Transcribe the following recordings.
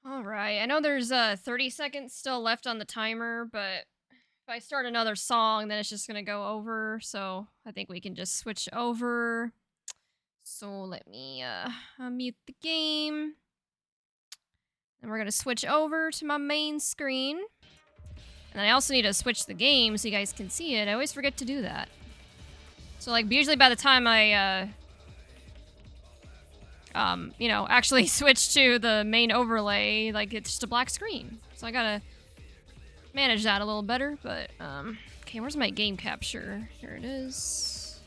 All right. I know there's 30 seconds still left on the timer, but if I start another song, then it's just going to go over. So I think we can just switch over. So let me unmute the game. And we're going to switch over to my main screen. And I also need to switch the game so you guys can see it. I always forget to do that. So like usually by the time I actually switch to the main overlay, like it's just a black screen. So I gotta manage that a little better, but, okay, where's my game capture? Here it is.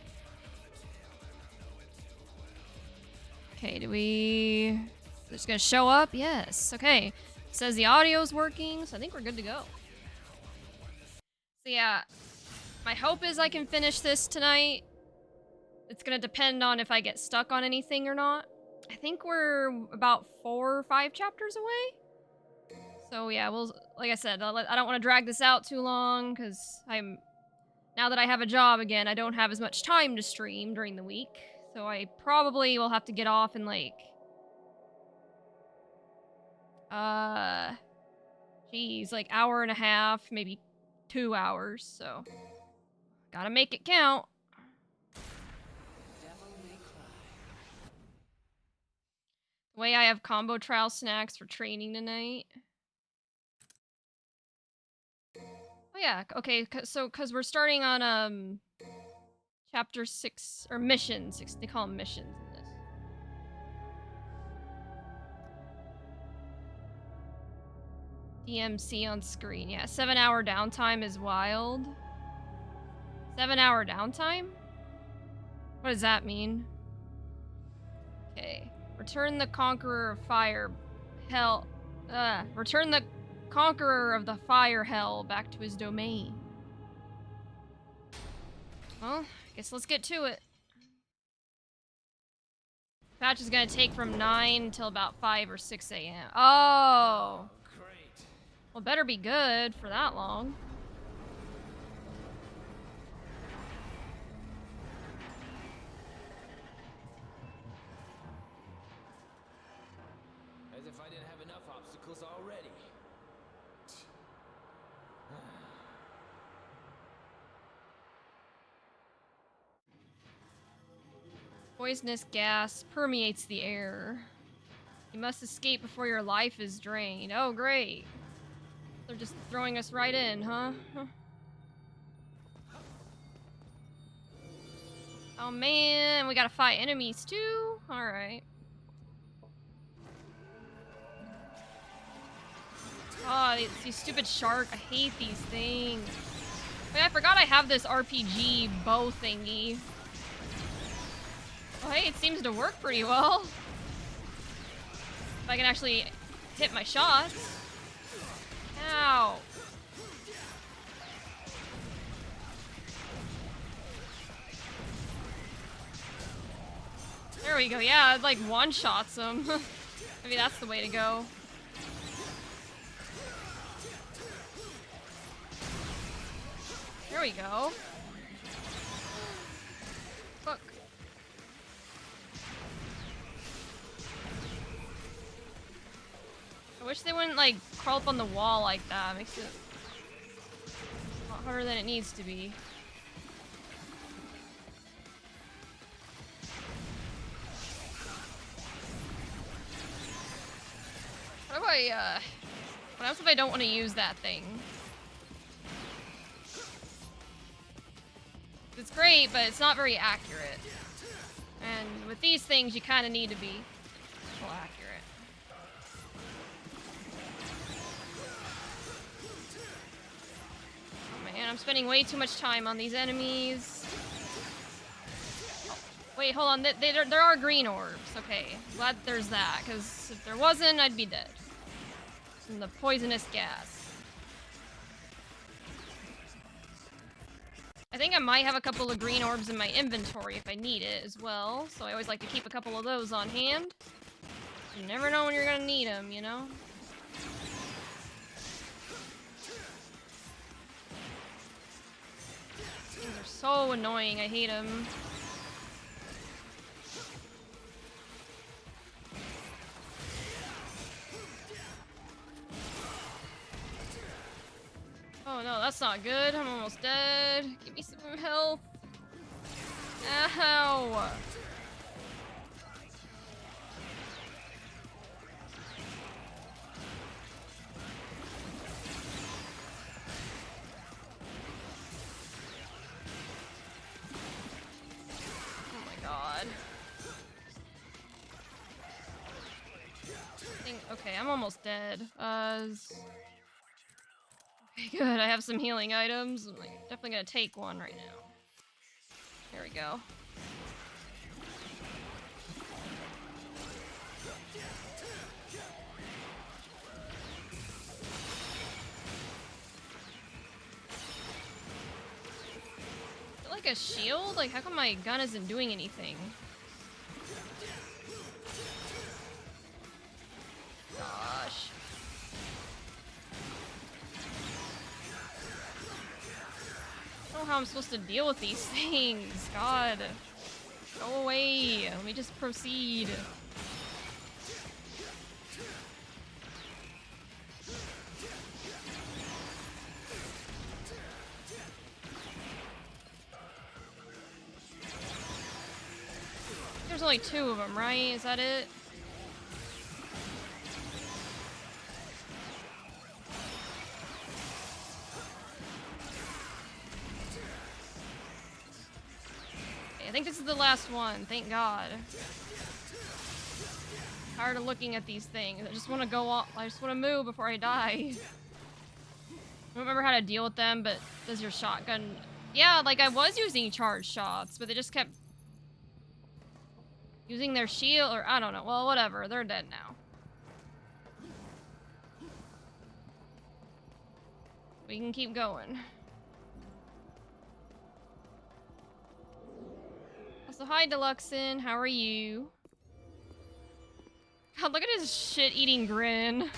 Okay, is this gonna show up? Yes, okay. It says the audio's working, so I think we're good to go. So yeah, my hope is I can finish this tonight. It's gonna depend on if I get stuck on anything or not. I think we're about 4 or 5 chapters away. So yeah, like I said, I don't want to drag this out too long because now that I have a job again, I don't have as much time to stream during the week. So I probably will have to get off in like, like hour and a half, maybe 2 hours. So gotta make it count. The way I have combo trial snacks for training tonight. Oh yeah, okay, so cause we're starting on chapter 6 or mission 6. They call them missions in this. DMC on screen. Yeah, 7-hour downtime is wild. 7-hour downtime? What does that mean? Okay. Return the conqueror of fire hell. Return the conqueror of the fire hell back to his domain. Well, I guess let's get to it. Patch is gonna take from 9 till about 5 or 6 a.m. Oh! Great. Well, better be good for that long. As if I didn't have enough obstacles already. Poisonous gas permeates the air. You must escape before your life is drained. Oh, great. They're just throwing us right in, huh? Oh man, we gotta fight enemies too? Alright. Oh, these stupid shark. I hate these things. Wait, I forgot I have this RPG bow thingy. Oh hey, it seems to work pretty well. If I can actually hit my shots. Ow. There we go. Yeah, it like one-shots them. Maybe that's the way to go. There we go. Fuck. I wish they wouldn't like crawl up on the wall like that. Makes it a lot harder than it needs to be. What else if I don't want to use that thing? It's great, but it's not very accurate. And with these things, you kind of need to be well accurate. Oh man, I'm spending way too much time on these enemies. Oh, wait, hold on. There are green orbs. Okay, glad there's that, because if there wasn't, I'd be dead. From the poisonous gas. I think I might have a couple of green orbs in my inventory if I need it as well, so I always like to keep a couple of those on hand. You never know when you're gonna need them, you know? Things are so annoying, I hate them. no, that's not good. I'm almost dead. Give me some health. Ow! Oh my god. Okay, I'm almost dead. Okay, good. I have some healing items. I'm like, definitely gonna take one right now. There we go. Is it like a shield? Like, how come my gun isn't doing anything? Gosh. I don't know how I'm supposed to deal with these things. God. Go away. Let me just proceed. There's only 2 of them, right? Is that it? I think this is the last one, thank God. Tired of looking at these things. I just want to go off. I just want to move before I die. I don't remember how to deal with them, but does your shotgun... Yeah, like I was using charged shots, but they just kept using their shield, or I don't know. Well, whatever. They're dead now. We can keep going. So hi, Deluxin. How are you? God, look at his shit-eating grin.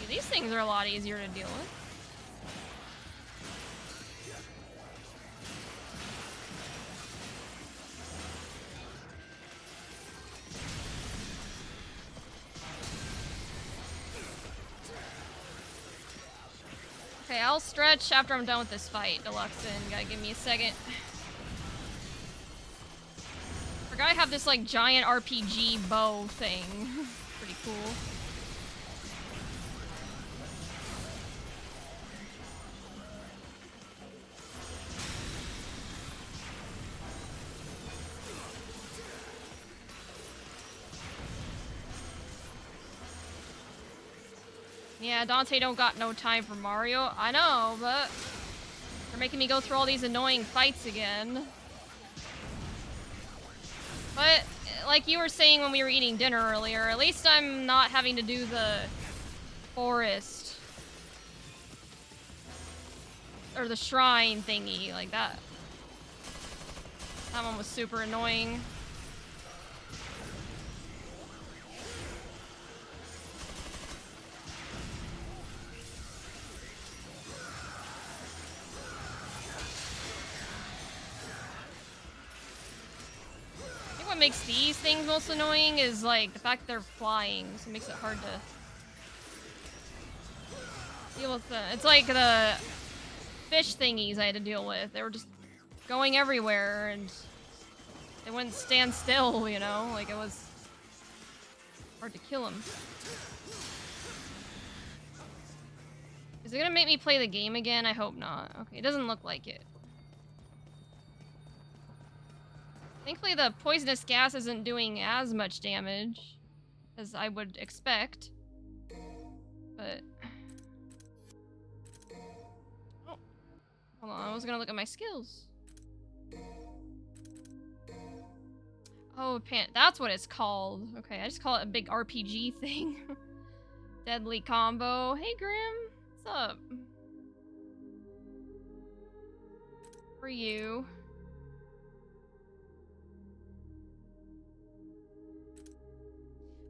These things are a lot easier to deal with. Okay, I'll stretch after I'm done with this fight, Deluxin. Gotta give me a second. Forgot I have this, like, giant RPG bow thing. Pretty cool. Yeah, Dante don't got no time for Mario. I know, but they're making me go through all these annoying fights again. But, like you were saying when we were eating dinner earlier, at least I'm not having to do the forest. Or the shrine thingy, like that. That one was super annoying. What makes these things most annoying is like the fact they're flying, so it makes it hard to deal with them. It's like the fish thingies I had to deal with. They were just going everywhere and they wouldn't stand still, you know? Like it was hard to kill them. Is it gonna make me play the game again? I hope not. Okay, it doesn't look like it. Thankfully, the poisonous gas isn't doing as much damage as I would expect. But... Oh. Hold on, I was gonna look at my skills. Oh, that's what it's called. Okay, I just call it a big RPG thing. Deadly combo. Hey, Grim. What's up? For you.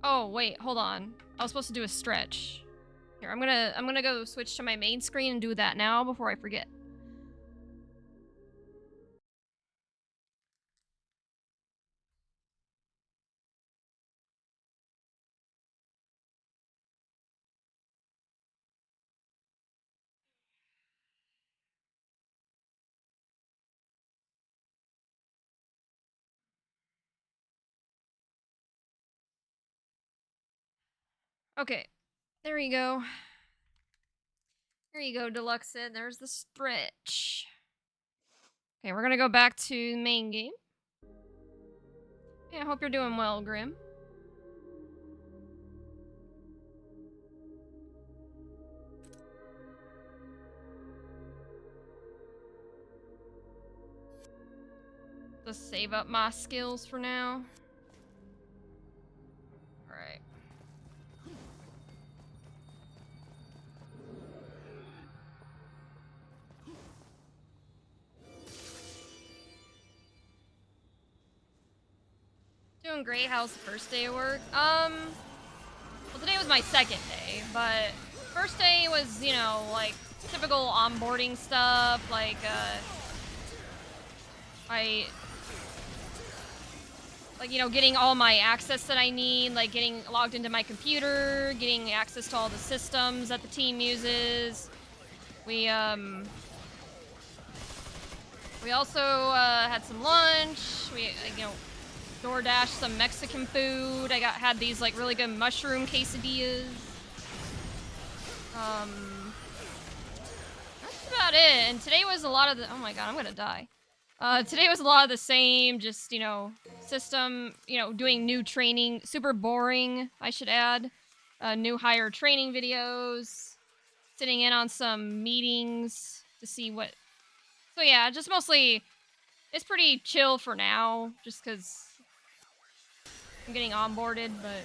Oh, wait, hold on. I was supposed to do a stretch. Here, I'm gonna go switch to my main screen and do that now before I forget. Okay, there you go. There you go, Deluxeid. There's the stretch. Okay, we're gonna go back to the main game. Yeah, I hope you're doing well, Grim. Just save up my skills for now. Alright. Doing great. How's the first day of work? Well, today was my second day, but first day was, you know, like typical onboarding stuff, like, you know, getting all my access that I need, like getting logged into my computer, getting access to all the systems that the team uses. We also had some lunch. We, you know, DoorDash some Mexican food. I had these like really good mushroom quesadillas. That's about it. And today was a lot of the, oh my god, I'm gonna die. Today was a lot of the same, just, you know, system, you know, doing new training, super boring, I should add. New hire training videos, sitting in on some meetings to see what, so yeah, just mostly, it's pretty chill for now, just because I'm getting onboarded, but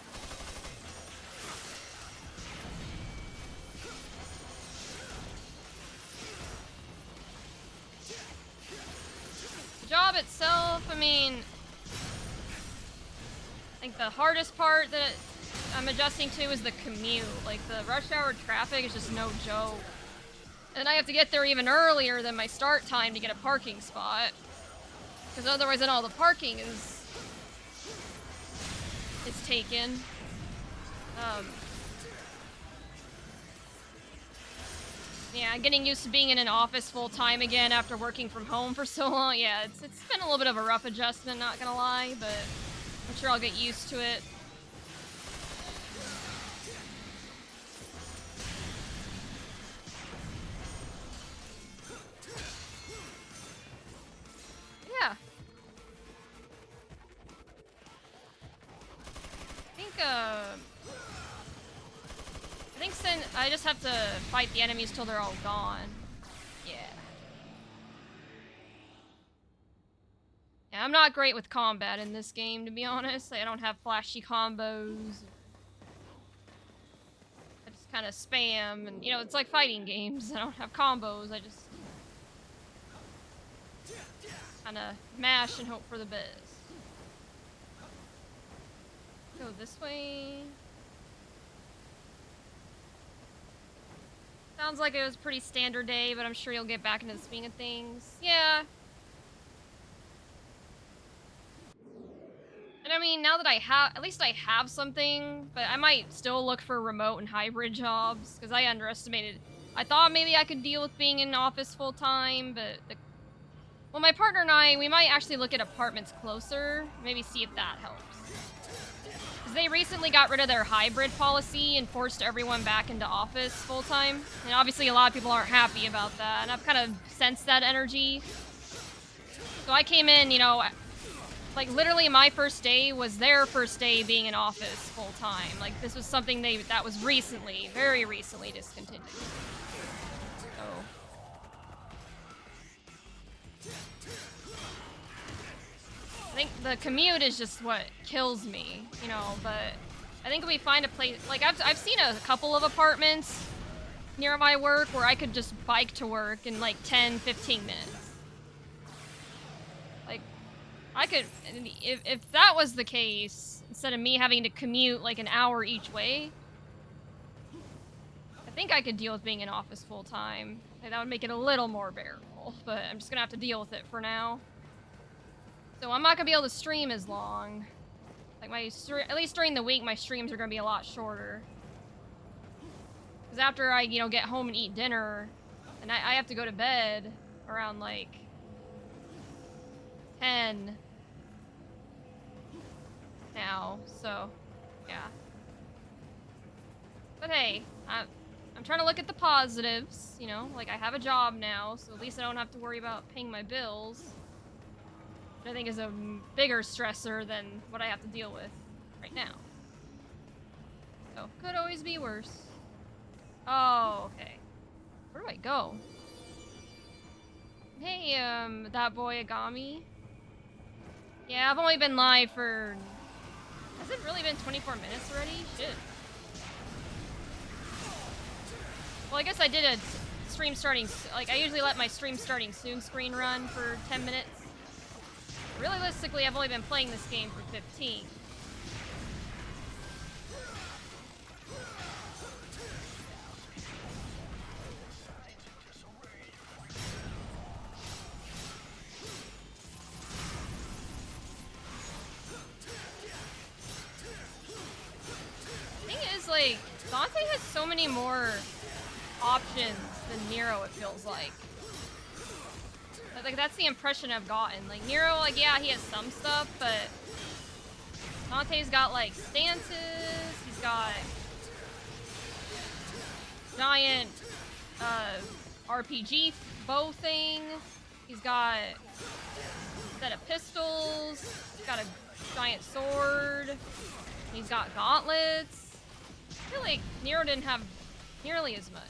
the job itself, I mean, I think the hardest part that I'm adjusting to is the commute. Like, the rush hour traffic is just no joke. And I have to get there even earlier than my start time to get a parking spot. Because otherwise then all the parking is taken. Yeah, getting used to being in an office full time again after working from home for so long. Yeah, it's been a little bit of a rough adjustment, not gonna lie, but I'm sure I'll get used to it. Yeah. I think since I just have to fight the enemies till they're all gone. Yeah. Yeah, I'm not great with combat in this game, to be honest. I don't have flashy combos. I just kind of spam, and, you know, it's like fighting games. I don't have combos, I just kind of mash and hope for the best. Go this way. Sounds like it was a pretty standard day, but I'm sure you'll get back into the swing of things. Yeah. And I mean, now that at least I have something, but I might still look for remote and hybrid jobs, because I underestimated. I thought maybe I could deal with being in office full time, but well, my partner and I, we might actually look at apartments closer, maybe see if that helps. Because they recently got rid of their hybrid policy and forced everyone back into office full time. And obviously a lot of people aren't happy about that, and I've kind of sensed that energy. So I came in, you know, like literally my first day was their first day being in office full time. Like, this was something that was recently, very recently discontinued. So I think the commute is just what kills me, you know, but I think if we find a place, like I've seen a couple of apartments near my work where I could just bike to work in like 10, 15 minutes. Like, I could, if that was the case, instead of me having to commute like an hour each way, think I could deal with being in office full time. Like, that would make it a little more bearable, but I'm just gonna have to deal with it for now. So I'm not gonna be able to stream as long. Like at least during the week, my streams are gonna be a lot shorter. Because after I, get home and eat dinner, and I have to go to bed around like 10 now, so yeah. But hey, I'm trying to look at the positives, like I have a job now, so at least I don't have to worry about paying my bills. Which I think is a bigger stressor than what I have to deal with right now. So, could always be worse. Oh, okay. Where do I go? Hey, that boy Agami. Yeah, I've only been live for... Has it really been 24 minutes already? Shit. Well, I guess I did a stream starting... Like, I usually let my stream starting soon screen run for 10 minutes. Realistically, I've only been playing this game for 15. Thing is, like, Dante has so many more options than Nero, it feels like. Like, that's the impression I've gotten. Like, Nero, like, yeah, he has some stuff, but Dante's got, like, stances, he's got giant, RPG bow thing, he's got a set of pistols, he's got a giant sword, he's got gauntlets. I feel like Nero didn't have nearly as much.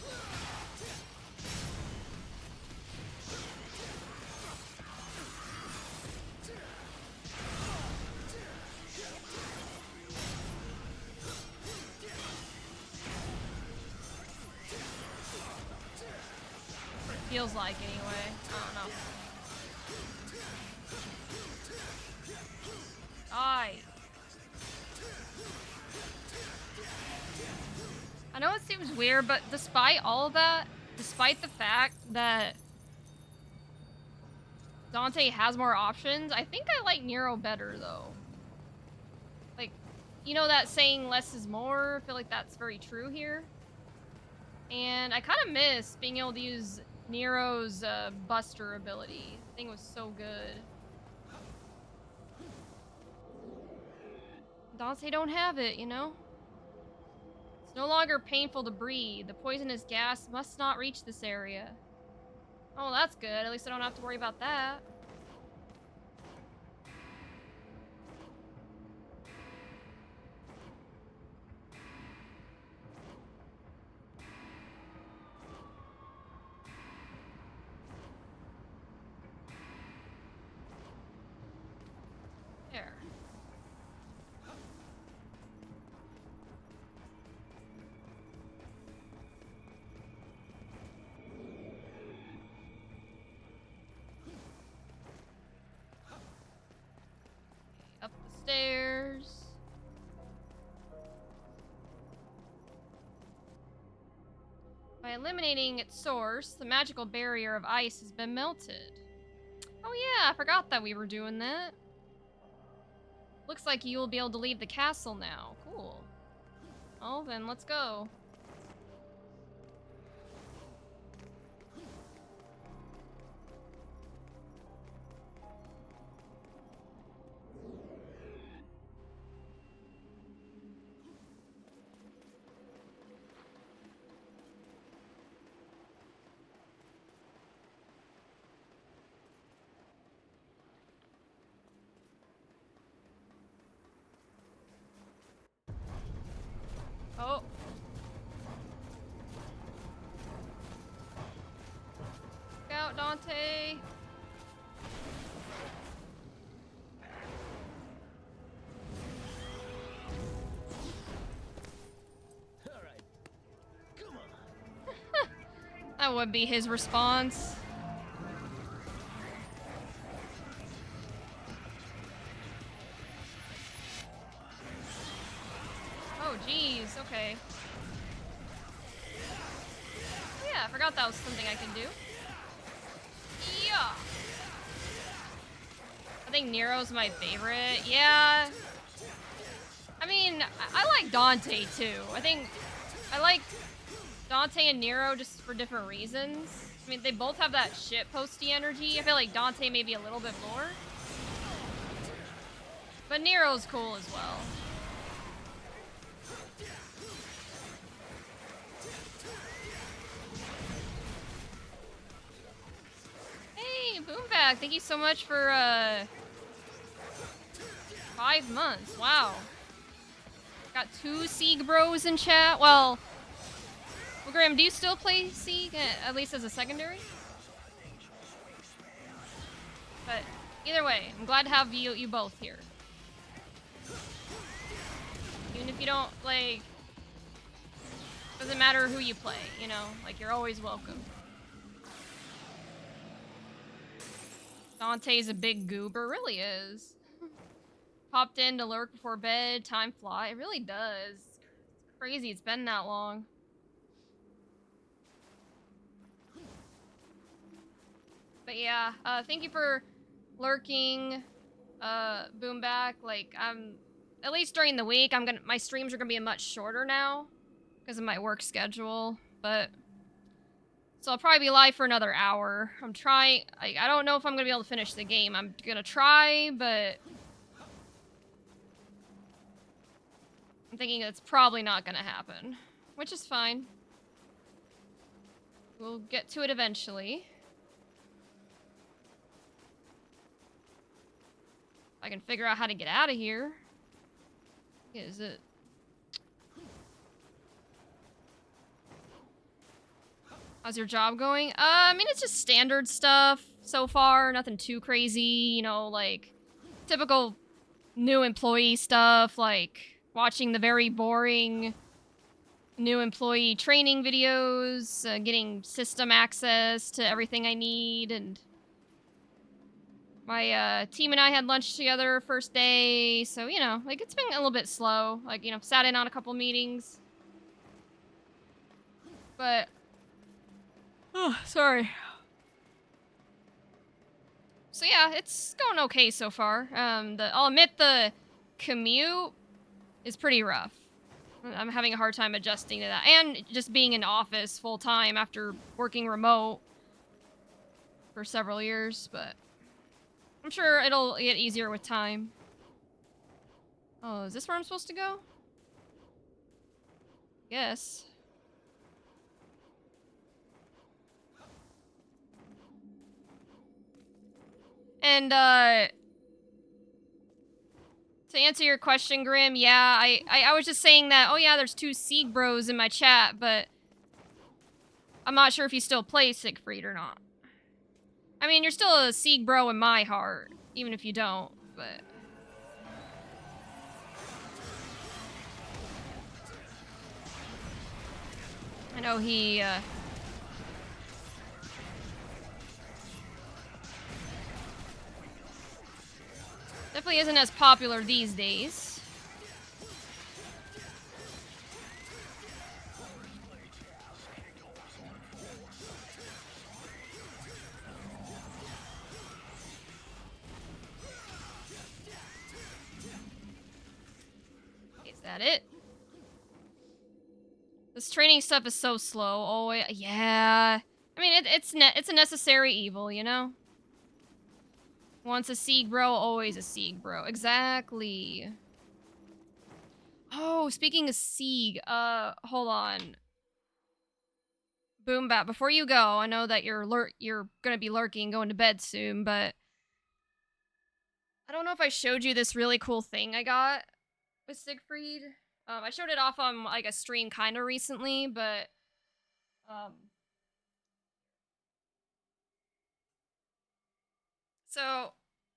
Feels like, anyway. I don't know. Die. I know it seems weird, but despite all of that, despite the fact that Dante has more options, I think I like Nero better, though. Like, you know that saying less is more? I feel like that's very true here. And I kind of miss being able to use Nero's Buster ability. The thing was so good. Dante don't have it, you know? It's no longer painful to breathe. The poisonous gas must not reach this area. Oh, that's good. At least I don't have to worry about that. There. Up the stairs. By eliminating its source, the magical barrier of ice has been melted. Oh yeah, I forgot that we were doing that. Looks like you will be able to leave the castle now. Cool. Oh, then let's go. Oh. Look out, Dante. All right. Come on. That would be his response. Oh, jeez. Okay. yeah, I forgot that was something I could do. Yeah. I think Nero's my favorite. Yeah. I mean, I like Dante too. I think I like Dante and Nero just for different reasons. I mean, they both have that shitposty energy. I feel like Dante maybe a little bit more. But Nero's cool as well. Hey, Boomback, thank you so much for 5 months. Wow. Got 2 Sieg bros in chat. Well, Graham, do you still play Sieg, at least as a secondary? But either way, I'm glad to have you both here. Even if you don't, like, doesn't matter who you play, you know? Like, you're always welcome. Dante's a big goober, really is. Popped in to lurk before bed, time fly. It really does. It's crazy it's been that long. But yeah, thank you for lurking, Boomback. Like, at least during the week, my streams are gonna be much shorter now because of my work schedule. But so I'll probably be live for another hour. I'm trying. I don't know if I'm gonna be able to finish the game. I'm gonna try, but I'm thinking it's probably not gonna happen, which is fine. We'll get to it eventually. I can figure out how to get out of here. Is it? How's your job going? I mean, it's just standard stuff so far. Nothing too crazy, you know, like typical new employee stuff, like watching the very boring new employee training videos, getting system access to everything I need, and my team and I had lunch together first day, so, you know, like, it's been a little bit slow. Like, you know, sat in on a couple meetings. But, oh, sorry. So yeah, it's going okay so far. I'll admit the commute is pretty rough. I'm having a hard time adjusting to that. And just being in office full time after working remote for several years, but I'm sure it'll get easier with time. Oh, is this where I'm supposed to go? Yes. And, to answer your question, Grim, yeah, I was just saying that, oh yeah, there's 2 Sieg bros in my chat, but I'm not sure if you still play Siegfried or not. I mean, you're still a Sieg bro in my heart, even if you don't, but... I know he, definitely isn't as popular these days. Is that it? This training stuff is so slow. Oh, yeah. I mean, it's a necessary evil, you know? Once a Sieg bro, always a Sieg bro. Exactly. Oh, speaking of Sieg, hold on. Boombat, before you go, I know that you're gonna be lurking, going to bed soon, but I don't know if I showed you this really cool thing I got with Siegfried. I showed it off on, like, a stream kind of recently, but, so,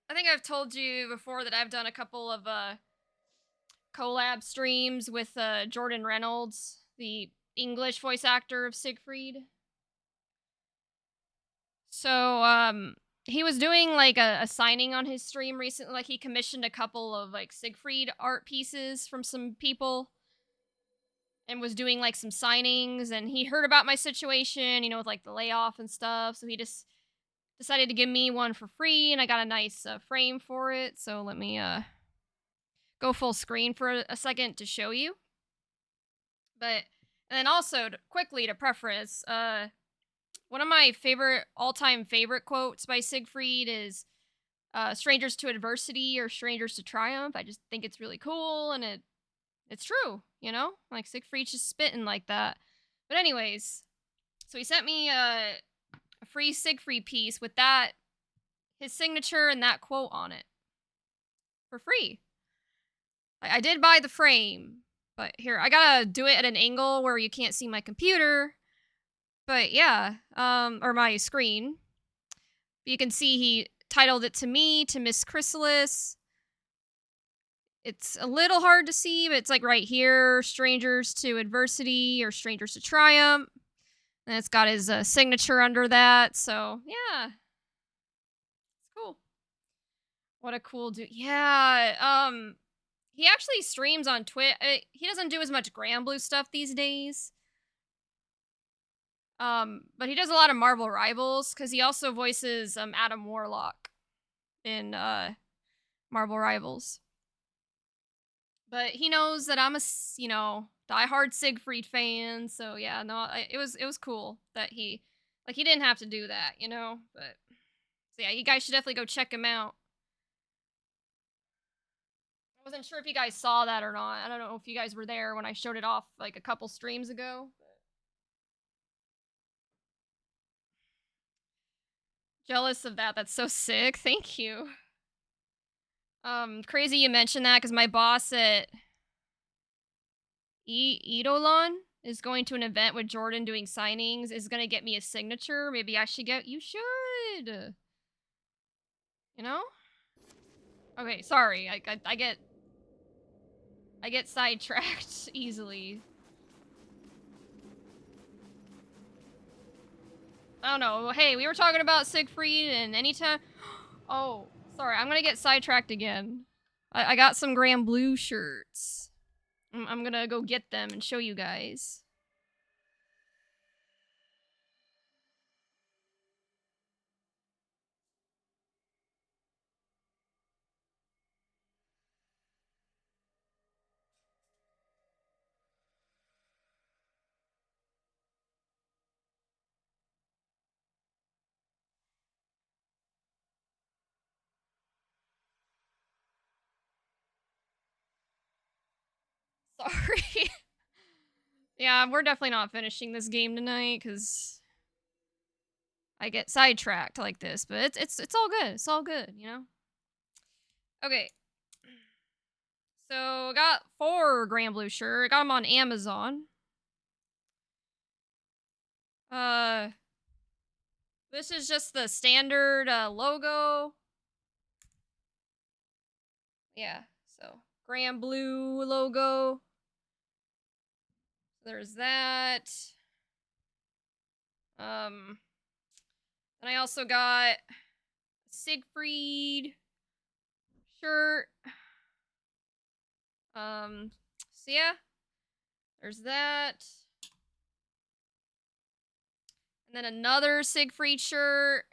I think I've told you before that I've done a couple of, collab streams with, Jordan Reynolds, the English voice actor of Siegfried. So, he was doing, like, a signing on his stream recently. Like, he commissioned a couple of, like, Siegfried art pieces from some people. and was doing like some signings, and he heard about my situation, with like the layoff and stuff. So he just decided to give me one for free, and I got a nice frame for it. So let me go full screen for a second to show you. But and then also quickly to preface, one of my all-time favorite quotes by Siegfried is "Strangers to adversity or strangers to triumph." I just think it's really cool, and it's true, like Siegfried's just spitting like that. But anyways, so he sent me a free Siegfried piece with his signature and that quote on it for free. I did buy the frame, but here, I gotta do it at an angle where you can't see my computer. But yeah, or my screen. You can see he titled it "To Me, to Miss Chrysalis." It's a little hard to see, but it's like right here, "Strangers to adversity or strangers to triumph." And it's got his signature under that. So yeah, it's cool. What a cool dude. Yeah. He actually streams on Twitch. He doesn't do as much Granblue stuff these days. But he does a lot of Marvel Rivals because he also voices Adam Warlock in Marvel Rivals. But he knows that I'm a diehard Siegfried fan, so yeah, no, it was cool that he didn't have to do that, But so yeah, you guys should definitely go check him out. I wasn't sure if you guys saw that or not. I don't know if you guys were there when I showed it off like a couple streams ago. Jealous of that. That's so sick. Thank you. Crazy you mentioned that because my boss at Eidolon is going to an event with Jordan doing signings, is gonna get me a signature. Maybe I should you should. Okay, sorry. I get sidetracked easily. I don't know. Hey, we were talking about Siegfried, and anytime... Oh, sorry. I'm gonna get sidetracked again. I got some Granblue shirts. I'm gonna go get them and show you guys. Sorry. Yeah, we're definitely not finishing this game tonight because I get sidetracked like this, but it's all good. It's all good, Okay. So I got 4 Granblue shirt. I got them on Amazon. This is just the standard logo. Yeah, so Granblue logo. There's that. And I also got Siegfried shirt. So yeah, there's that. And then another Siegfried shirt.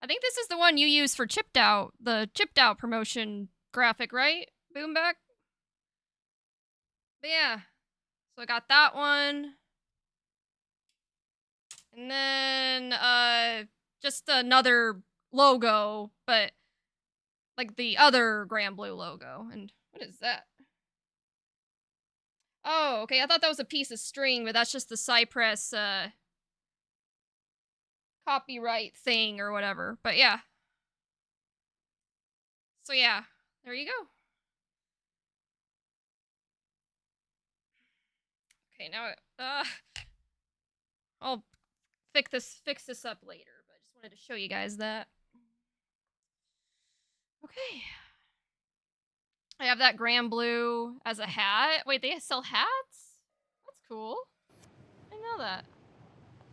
I think this is the one you use for Chipped Out, the Chipped Out promotion graphic, right? Boomback? But yeah, so I got that one. And then, just another logo, but like the other Granblue logo. And what is that? Oh, okay, I thought that was a piece of string, but that's just the Cypress, copyright thing or whatever. But yeah. So yeah, there you go. Okay, now I'll fix this up later, but I just wanted to show you guys that. Okay. I have that Granblue as a hat. Wait, they sell hats? That's cool. I didn't know that.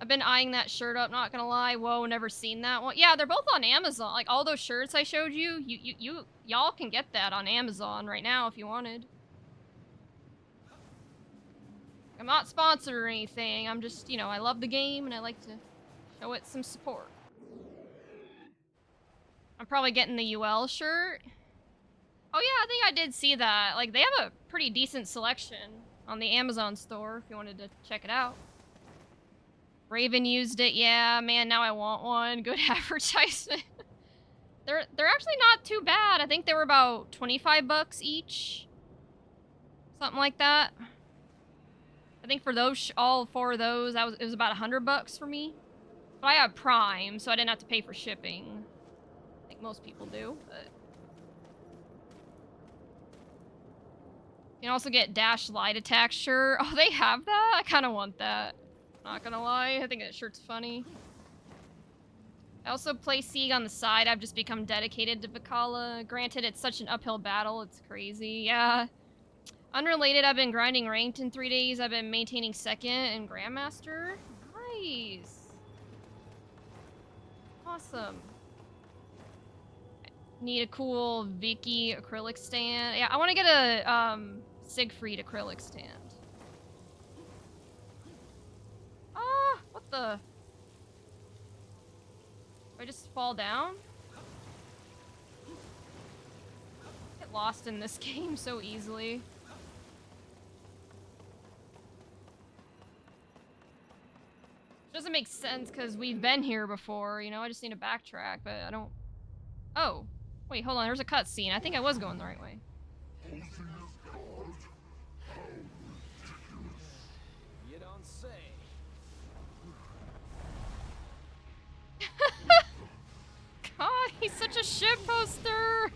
I've been eyeing that shirt up, not gonna lie. Whoa, never seen that one. Yeah, they're both on Amazon. Like all those shirts I showed you, y'all can get that on Amazon right now if you wanted. I'm not sponsored or anything. I'm just, you know, I love the game and I like to show it some support. I'm probably getting the UL shirt. Oh yeah, I think I did see that. Like, they have a pretty decent selection on the Amazon store if you wanted to check it out. Raven used it. Yeah, man, now I want one. Good advertisement. They're actually not too bad. I think they were about 25 bucks each. Something like that. I think for those all 4 of those, it was about 100 bucks for me. But I have Prime, so I didn't have to pay for shipping. I think most people do, but you can also get Dash Light Attack shirt. Oh, they have that? I kind of want that. Not gonna lie, I think that shirt's funny. I also play Siege on the side. I've just become dedicated to Vikala. Granted, it's such an uphill battle, it's crazy. Yeah. Unrelated, I've been grinding ranked in 3 days. I've been maintaining 2nd and Grandmaster. Nice. Awesome. Need a cool Vicky acrylic stand. Yeah, I want to get a Siegfried acrylic stand. Ah, what the? Do I just fall down? Get lost in this game so easily. Doesn't make sense because we've been here before, you know? I just need to backtrack, but I don't... Oh. Wait, hold on, there's a cutscene. I think I was going the right way. You don't say. God, he's such a shit poster!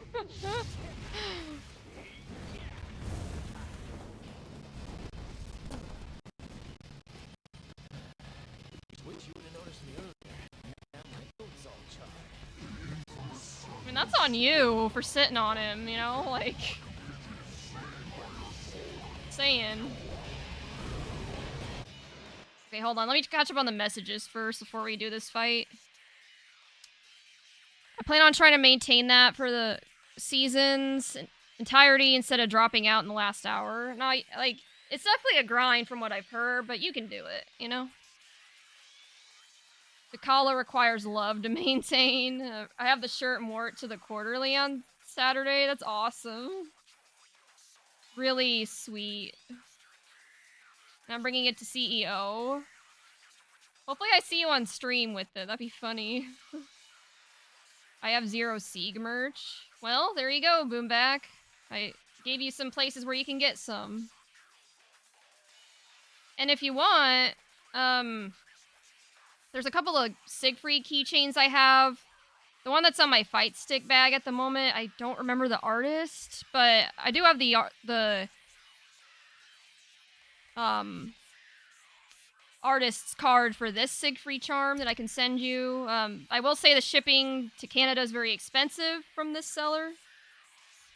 Wish you would have noticed me earlier. Now my coat's all charred. I mean, that's on you for sitting on him, you know? Like... saying. Okay, hold on. Let me catch up on the messages first before we do this fight. I plan on trying to maintain that for the season's entirety instead of dropping out in the last hour. Now, like, it's definitely a grind from what I've heard, but you can do it, you know? The collar requires love to maintain. I have the shirt and wore it to the quarterly on Saturday. That's awesome. Really sweet. And I'm bringing it to CEO. Hopefully I see you on stream with it. That'd be funny. I have Zero Siege merch. Well, there you go, Boomback. I gave you some places where you can get some. And if you want, there's a couple of Siegfried keychains I have. The one that's on my fight stick bag at the moment, I don't remember the artist, but I do have the artist's card for this Siegfried charm that I can send you. I will say the shipping to Canada is very expensive from this seller,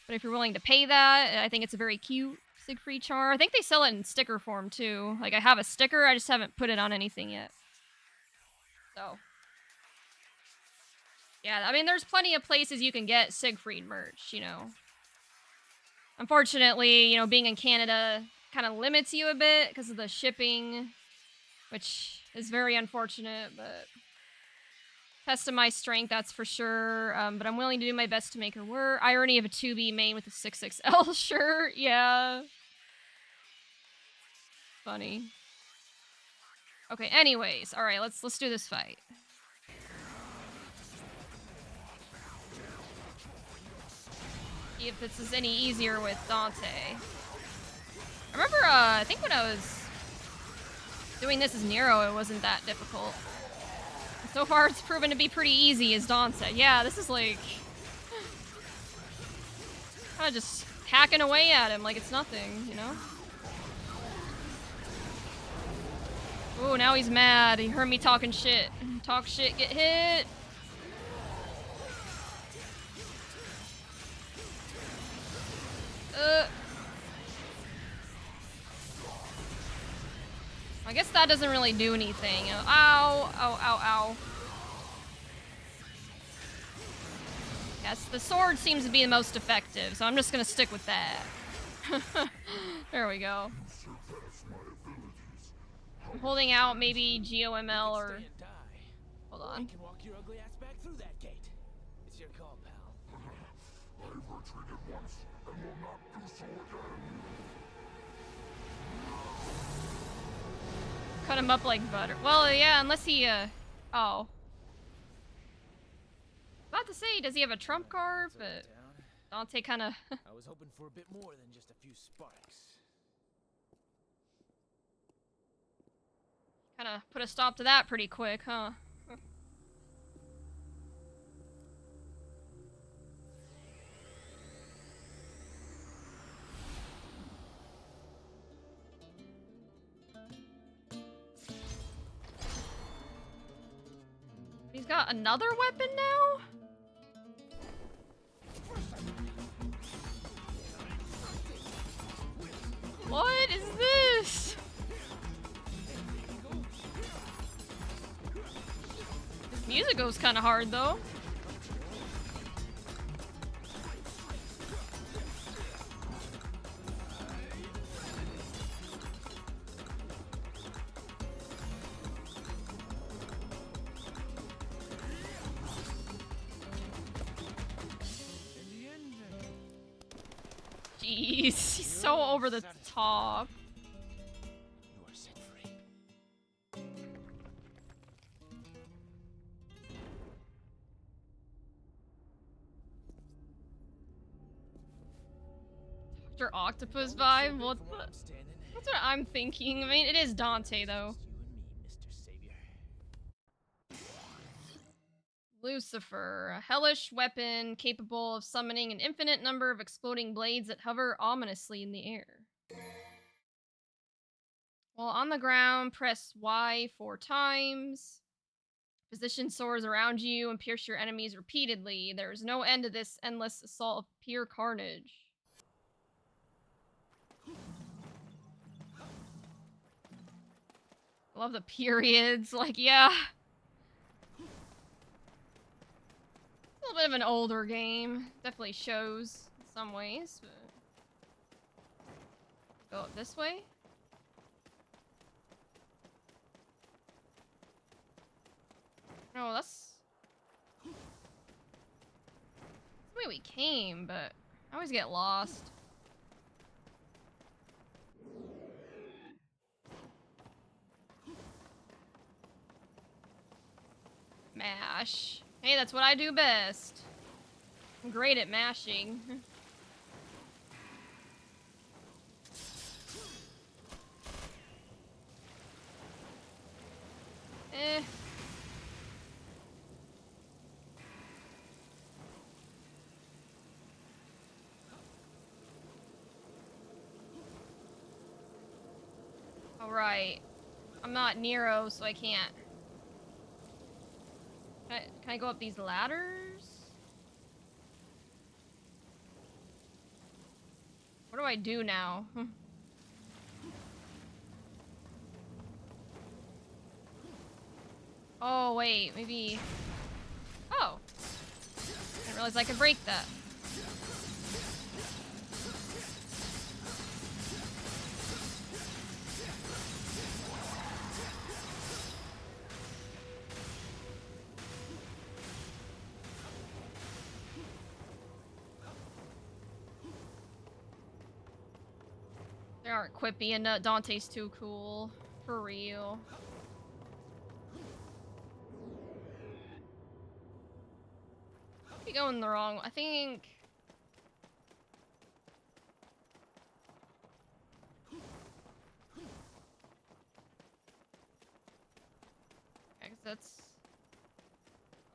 but if you're willing to pay that, I think it's a very cute Siegfried charm. I think they sell it in sticker form too. Like, I have a sticker, I just haven't put it on anything yet. So, yeah, I mean, there's plenty of places you can get Siegfried merch, you know. Unfortunately, you know, being in Canada kind of limits you a bit because of the shipping, which is very unfortunate, but test of my strength, that's for sure. But I'm willing to do my best to make her work. I already have a 2B main with a 6XL shirt, yeah. Funny. Okay, anyways, alright, let's do this fight. See if this is any easier with Dante. I remember, I think when I was doing this as Nero, it wasn't that difficult. So far, it's proven to be pretty easy as Dante. Yeah, this is like... kind of just hacking away at him like it's nothing, you know? Ooh, now he's mad. He heard me talking shit. Talk shit, get hit. I guess that doesn't really do anything. Ow, ow, ow, ow. Yes, the sword seems to be the most effective, so I'm just gonna stick with that. There we go. I'm holding out maybe GOML or... Stay and die. Hold Or on. you can walk your ugly ass back through that gate. It's your call, pal. I've retreated once and will not do so again. Cut him up like butter. Well, yeah, unless he, oh. About to say, does he have a trump card? That's over But town. Dante kind of... I was hoping for a bit more than just a few sparks. kind of put a stop to that pretty quick, huh? He's got another weapon now? What is this? This music goes kind of hard though. Jeez, he's so over the top. You are set free. Dr. Octopus Don't look so vibe? big What from the? where I'm standing. That's what I'm thinking. I mean, it is Dante though. Just you and me, Mr. Savior. Lucifer, a hellish weapon capable of summoning an infinite number of exploding blades that hover ominously in the air. While on the ground, press Y 4 times. Position swords around you and pierce your enemies repeatedly. There is no end to this endless assault of pure carnage. I love the periods. Like, yeah. A little bit of an older game. Definitely shows in some ways, but... Go up this way? No, that's the way we came, but I always get lost. Mash. Hey, that's what I do best. I'm great at mashing. Eh. Alright. I'm not Nero, so I can't. Can I go up these ladders? What do I do now? Oh, wait, maybe... Oh. I didn't realize I could break that. They aren't quippy and Dante's too cool. For real. Be going the wrong. I think. Yeah, 'cause that's.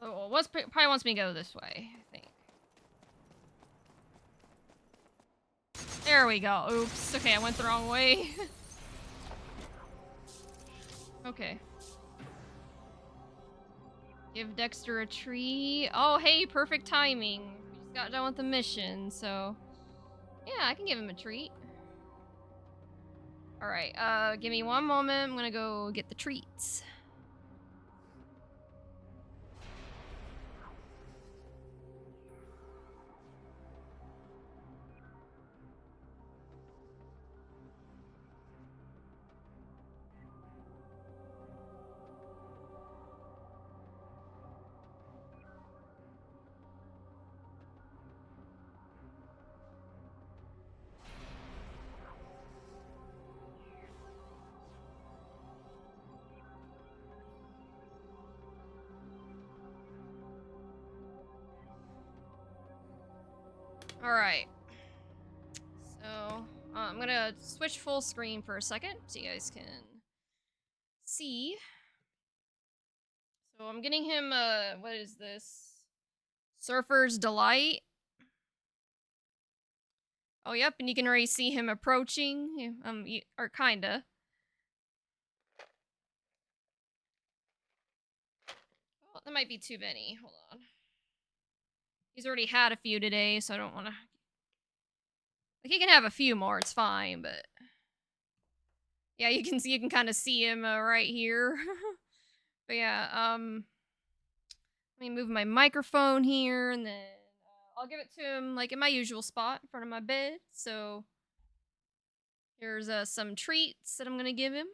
Oh, well, probably wants me to go this way. I think. There we go. Oops. Okay, I went the wrong way. Okay. Give Dexter a tree. Oh, hey, perfect timing. We just got done with the mission, so... Yeah, I can give him a treat. Alright, give me one moment. I'm gonna go get the treats. Alright. So, I'm gonna switch full screen for a second so you guys can see. So I'm getting him, what is this? Surfer's Delight. Oh, yep, and you can already see him approaching, or kinda. Oh, that might be too many. Hold on. He's already had a few today, so I don't want to. Like, he can have a few more. It's fine, but yeah, you can kind of see him right here. But yeah, let me move my microphone here, and then I'll give it to him like in my usual spot in front of my bed. So here's some treats that I'm gonna give him.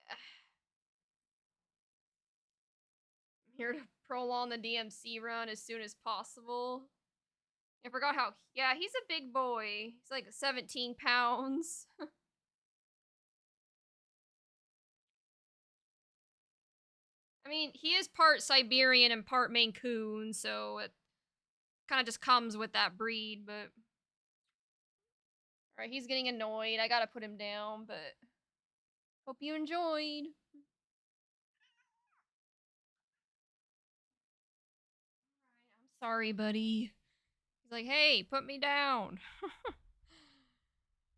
Yeah. I'm here to prolong the DMC run as soon as possible. I forgot how. Yeah, he's a big boy. He's like 17 pounds. I mean, he is part Siberian and part Maine Coon, so it kind of just comes with that breed, but. Alright, he's getting annoyed. I gotta put him down, but. Hope you enjoyed. Alright, I'm sorry, buddy. He's like, hey, put me down.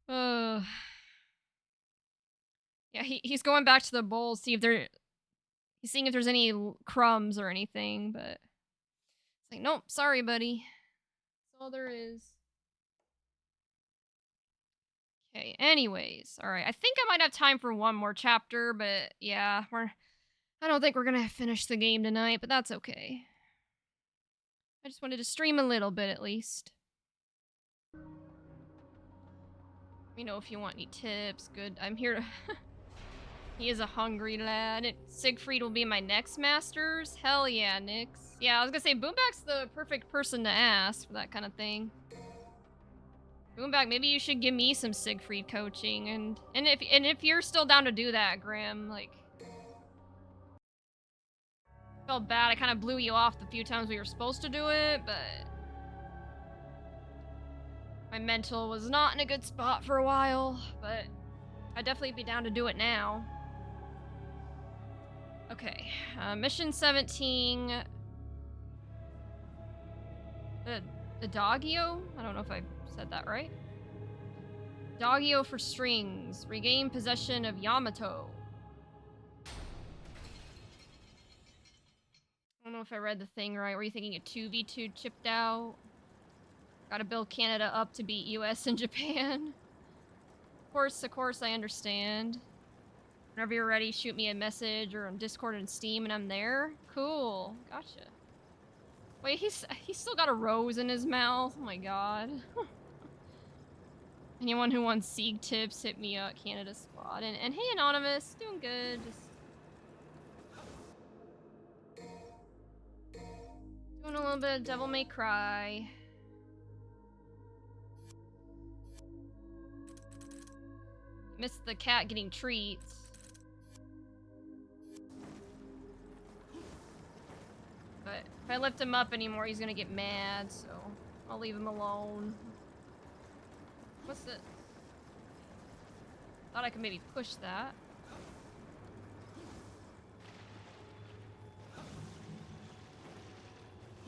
uh. Yeah, he's going back to the bowl, see if there. He's seeing if there's any crumbs or anything, but. It's like, nope, sorry, buddy. That's all there is. Okay, anyways. Alright, I think I might have time for one more chapter, but yeah, I don't think we're gonna finish the game tonight, but that's okay. I just wanted to stream a little bit at least. Let me know if you want any tips. Good, I'm here to... He is a hungry lad. Siegfried will be my next masters? Hell yeah, Nyx. Yeah, I was gonna say, Boomback's the perfect person to ask for that kind of thing. Boomback, maybe you should give me some Siegfried coaching, and if you're still down to do that, Grim, like... Felt bad, I kind of blew you off the few times we were supposed to do it, but... My mental was not in a good spot for a while, but I'd definitely be down to do it now. Okay, mission 17... The Doggio? I don't know if I said that right. Doggio for strings. Regain possession of Yamato. I don't know if I read the thing right. Were you thinking a 2v2 chipped out? Gotta build Canada up to beat US and Japan. Of course, I understand. Whenever you're ready, shoot me a message or on Discord and Steam and I'm there. Cool. Gotcha. Wait, he's still got a rose in his mouth. Oh my god. Anyone who wants Sieg tips, hit me up, Canada Squad. And hey, Anonymous, doing good. Just doing a little bit of Devil May Cry. Missed the cat getting treats. But if I lift him up anymore, he's gonna get mad, so I'll leave him alone. What's this? Thought I could maybe push that.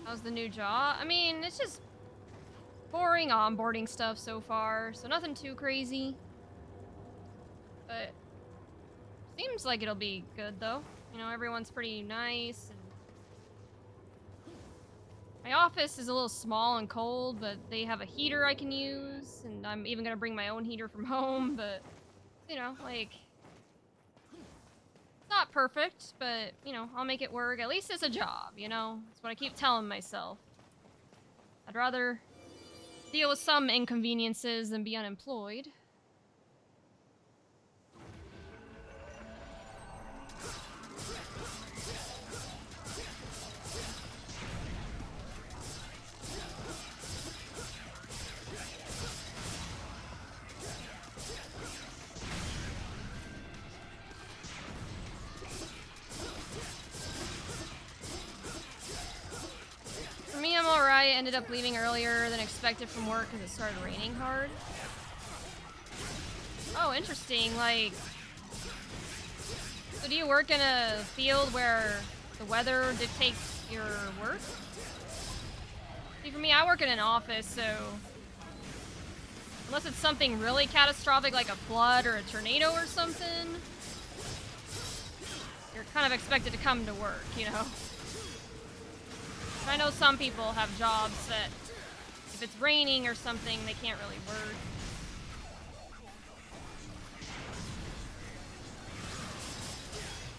How's the new jaw? I mean, it's just boring onboarding stuff so far, so nothing too crazy. But seems like it'll be good though. You know, everyone's pretty nice. And my office is a little small and cold, but they have a heater I can use, and I'm even gonna bring my own heater from home, but, you know, like, it's not perfect, but, you know, I'll make it work. At least it's a job, you know? That's what I keep telling myself. I'd rather deal with some inconveniences than be unemployed. For me, I'm alright. Ended up leaving earlier than expected from work because it started raining hard. Oh, interesting. Like, so do you work in a field where the weather dictates your work? See, for me, I work in an office, so unless it's something really catastrophic like a flood or a tornado or something, you're kind of expected to come to work, you know? I know some people have jobs that if it's raining or something, they can't really work.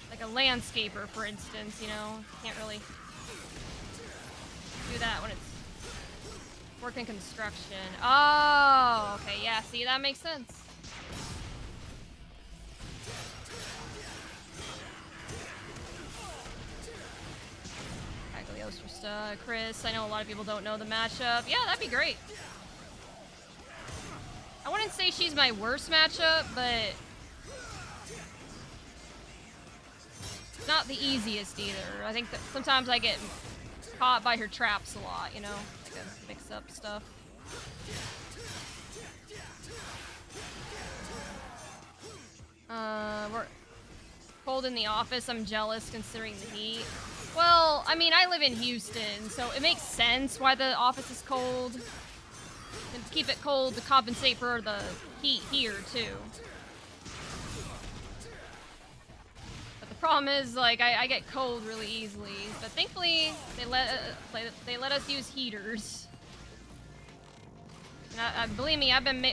Like a landscaper, for instance, you know, can't really do that when it's working construction. Oh, okay, yeah, see, that makes sense. Cagliostro, Chris, I know a lot of people don't know the matchup. Yeah, that'd be great. I wouldn't say she's my worst matchup, but not the easiest either. I think that sometimes I get caught by her traps a lot, you know? Like a mix-up stuff. We're cold in the office. I'm jealous considering the heat. Well, I mean, I live in Houston, so it makes sense why the office is cold. And to keep it cold to compensate for the heat here, too. But the problem is, like, I get cold really easily. But thankfully, they let us use heaters. And believe me, I've been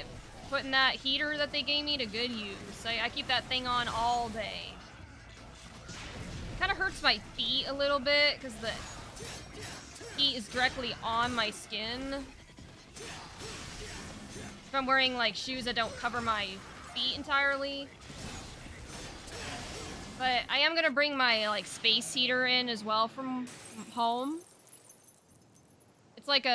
putting that heater that they gave me to good use. I keep that thing on all day. It kind of hurts my feet a little bit because the heat is directly on my skin. If I'm wearing like shoes that don't cover my feet entirely. But I am gonna bring my like space heater in as well from home. It's like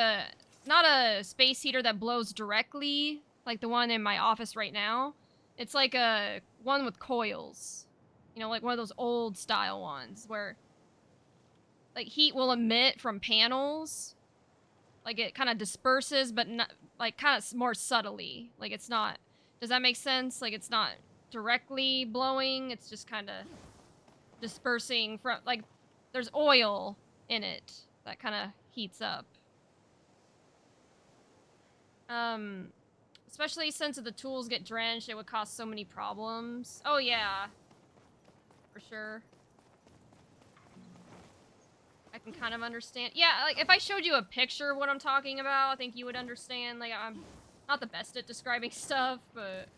not a space heater that blows directly like the one in my office right now. It's like a one with coils. You know, like one of those old style ones where like heat will emit from panels. Like it kind of disperses, but not like kind of more subtly. Like it's not, does that make sense? Like it's not directly blowing. It's just kind of dispersing from, like there's oil in it that kind of heats up. Especially since if the tools get drenched, it would cause so many problems. Oh yeah, for sure. I can kind of understand. Yeah, like if I showed you a picture of what I'm talking about, I think you would understand. Like I'm not the best at describing stuff, but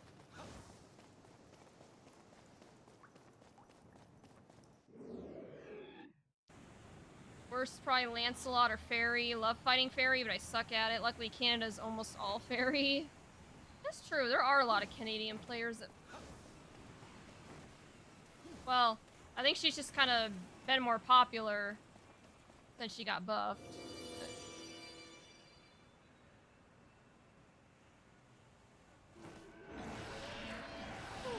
worst probably Lancelot or Fairy. Love fighting Fairy, but I suck at it. Luckily Canada's almost all Fairy. That's true. There are a lot of Canadian players that... Well, I think she's just kind of been more popular since she got buffed. Ooh.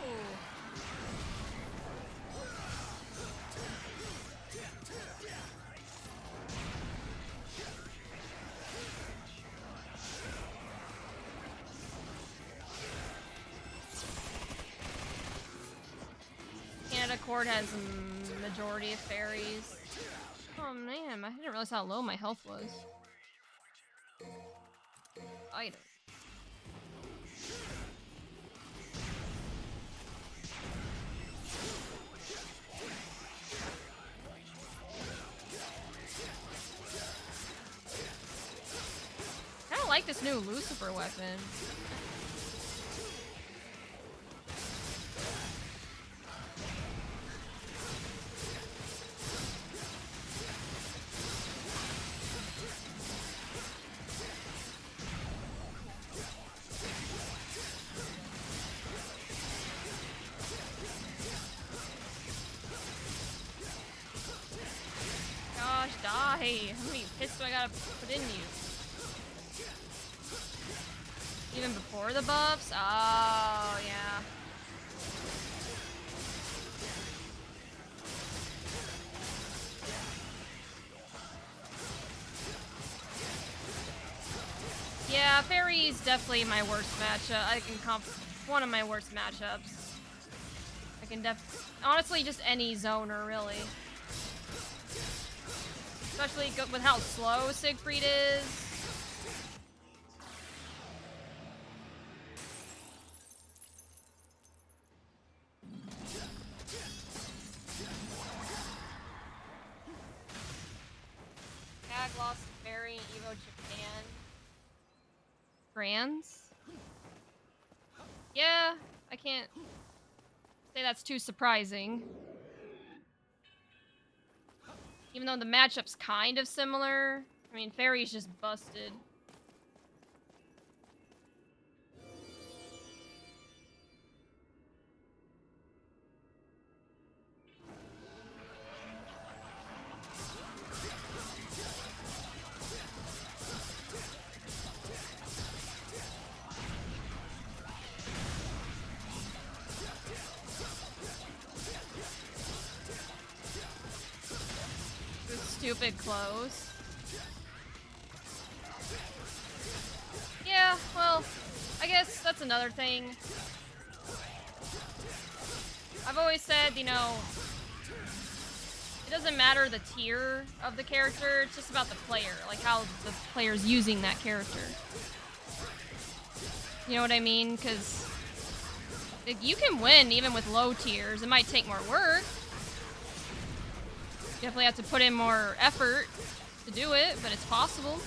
Canada Court has a majority of fairies. Oh man, I didn't realize how low my health was. Item. like this new Lucifer weapon. Gosh, die! How many hits do I gotta put in you? Even before the buffs? Oh, yeah. Yeah, Fairy's definitely my worst matchup. One of my worst matchups. I can honestly, just any zoner, really. Especially with how slow Siegfried is. Tag lost to Fairy and Evo Japan. Brands? Yeah, I can't say that's too surprising. Even though the matchup's kind of similar. I mean, Fairy's just busted. Stupid clothes. Yeah, well, I guess that's another thing. I've always said, you know, it doesn't matter the tier of the character, it's just about the player, like how the player's using that character. You know what I mean? Because like, you can win even with low tiers. It might take more work. You definitely have to put in more effort to do it, but it's possible.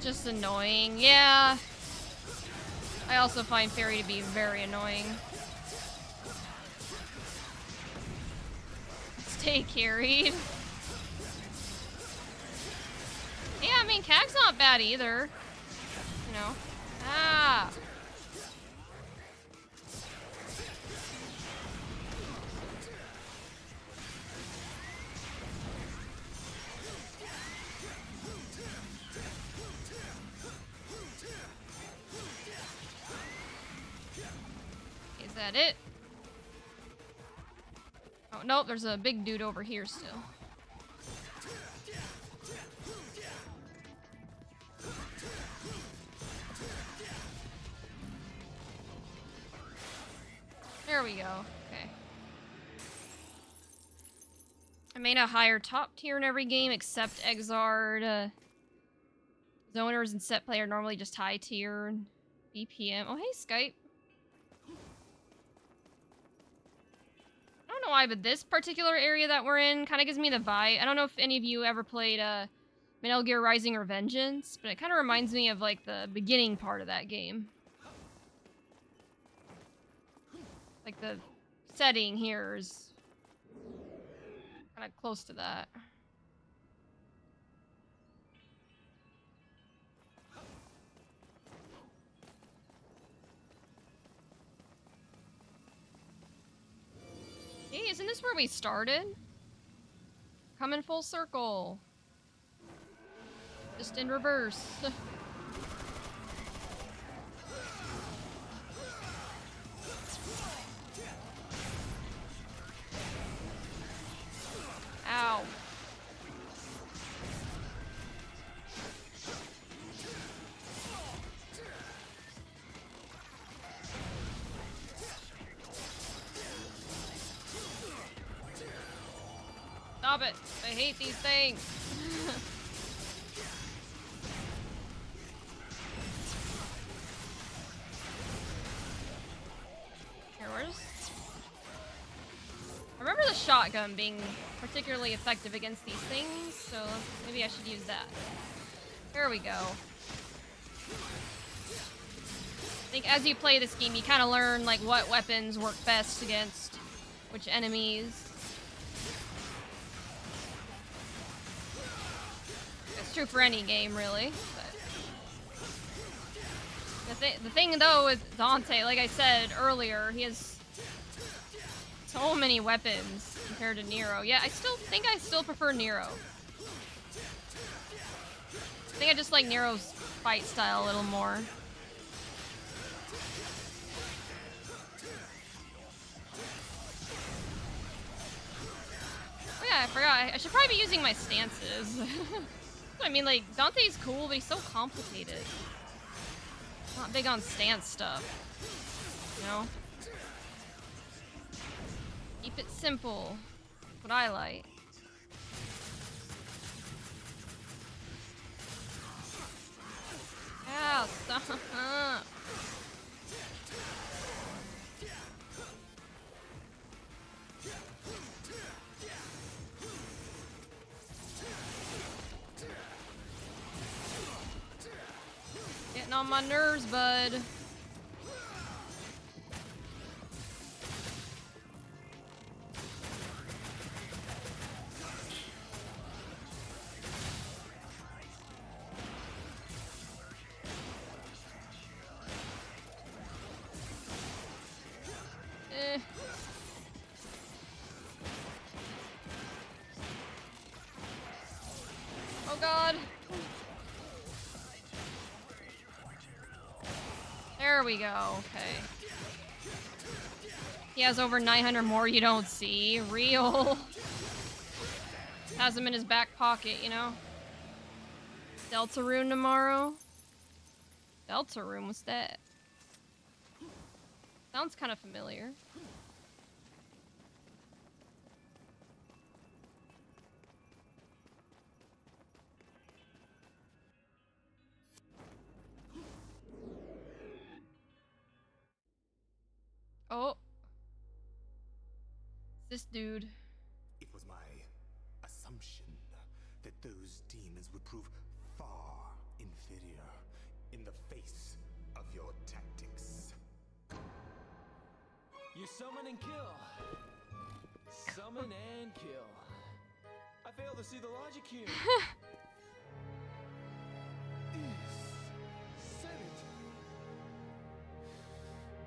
Just annoying. Yeah. I also find Fairy to be very annoying. Stay carried. Yeah, I mean, Cag's not bad either. You know. Ah. Is that it? Oh, nope, there's a big dude over here still. There we go. Okay. I made a higher top tier in every game except Exard. Zoners and set player normally just high tier. BPM. Oh, hey, Skype. I don't know why, but this particular area that we're in kind of gives me the vibe. I don't know if any of you ever played Metal Gear Rising or Vengeance, but it kind of reminds me of like the beginning part of that game. Like the setting here is kind of close to that. Hey, isn't this where we started? Coming full circle. Just in reverse. Ow. Stop it. I hate these things. Here, where's... I remember the shotgun being particularly effective against these things, so maybe I should use that. There we go. I think as you play this game, you kind of learn like what weapons work best against which enemies. It's true for any game, really. But the thing though with Dante, like I said earlier, he has so many weapons compared to Nero. Yeah, I still prefer Nero. I think I just like Nero's fight style a little more. Oh yeah, I forgot. I should probably be using my stances. I mean, like, Dante's cool, but he's so complicated. Not big on stance stuff. You know? Keep it simple. That's what I like. Ow, stop. Getting on my nerves, bud. Oh god. There we go. Okay. He has over 900 more you don't see. Real. Has him in his back pocket, you know? Deltarune tomorrow? Deltarune, what's that? Sounds kind of familiar. Oh. This dude. It was my assumption that those demons would prove far inferior in the face of your tactics. You summon and kill. Summon and kill. I fail to see the logic here. Said it.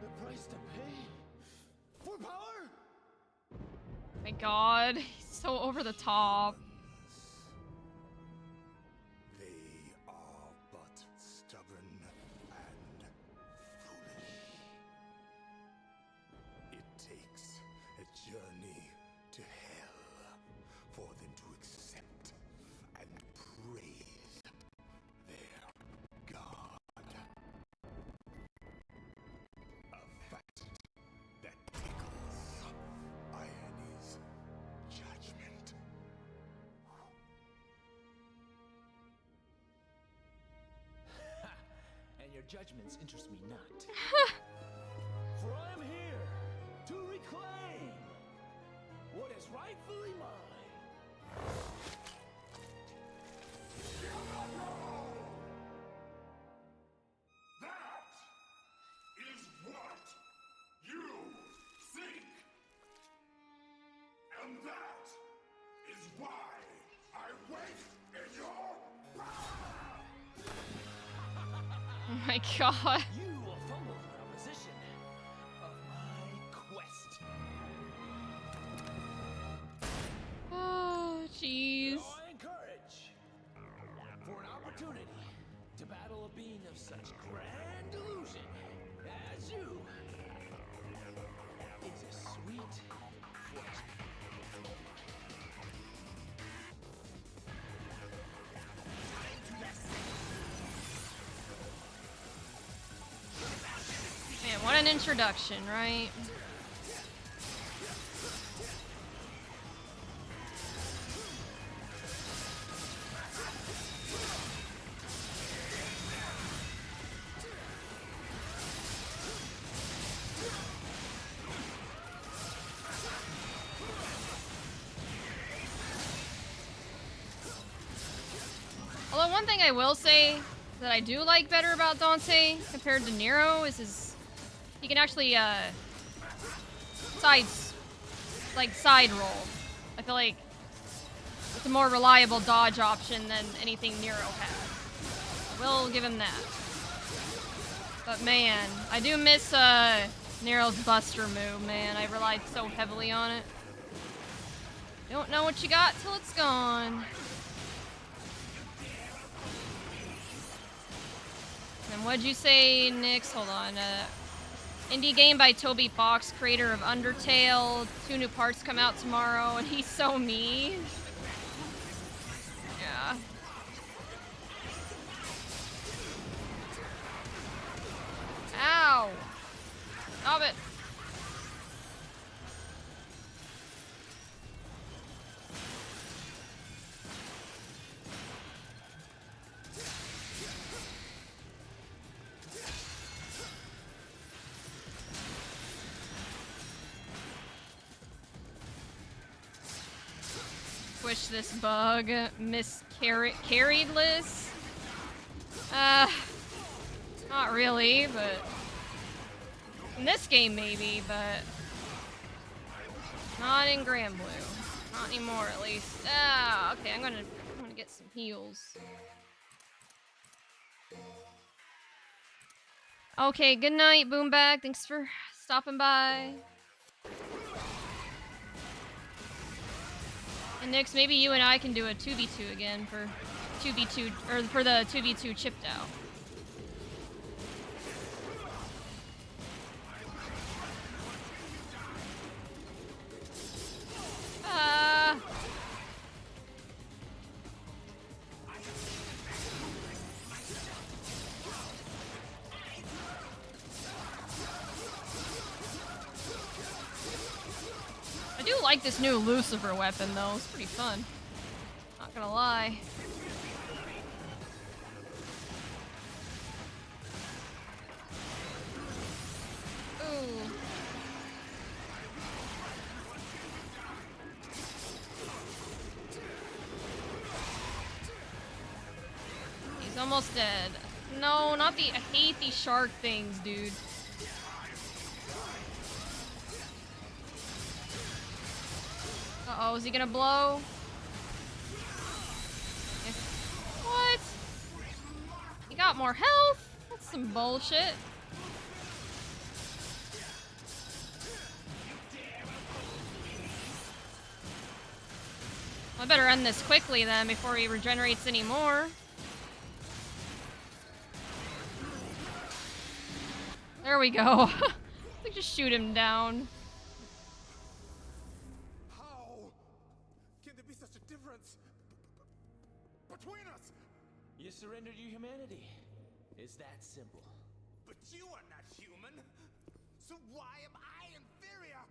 The price to pay for power? My god, he's so over the top. They are but stubborn and foolish. It takes a journey to hell for them to accept and praise their god. A fact that tickles Ione's judgment. And your judgments interest me not. For I am here to reclaim what is rightfully mine. That is what you seek. And that is why I wait in your Oh my god. You will fumble the proposition of my quest. Oh, jeez. So I encourage for an opportunity to battle a being of such grand delusion as you is a sweet fortune. Man, what an introduction, right? Although one thing I will say that I do like better about Dante compared to Nero is he can actually side roll. I feel like it's a more reliable dodge option than anything Nero has. I will give him that. But man, I do miss Nero's Buster move, man. I relied so heavily on it. Don't know what you got till it's gone. And what'd you say, Nyx? Hold on. Indie game by Toby Fox, creator of Undertale. 2 new parts come out tomorrow, and he's so mean. Yeah. Ow! Stop it. Squish this bug. Carriedless? Not really, but... in this game, maybe, but... not in Grand Blue. Not anymore, at least. Okay, I'm gonna get some heals. Okay, good night, Boombag. Thanks for stopping by. And Nyx, maybe you and I can do a 2v2 again for 2v2, or for the 2v2 chipped out. I do like this new Lucifer weapon though, it's pretty fun. Not gonna lie. Ooh. He's almost dead. No, not the- I hate these shark things, dude. Uh-oh, is he gonna blow? What? He got more health? That's some bullshit. I better end this quickly then before he regenerates any more. There we go. We just shoot him down. How can there be such a difference between us? You surrendered your humanity. It's that simple. But you are not human. So why am I inferior?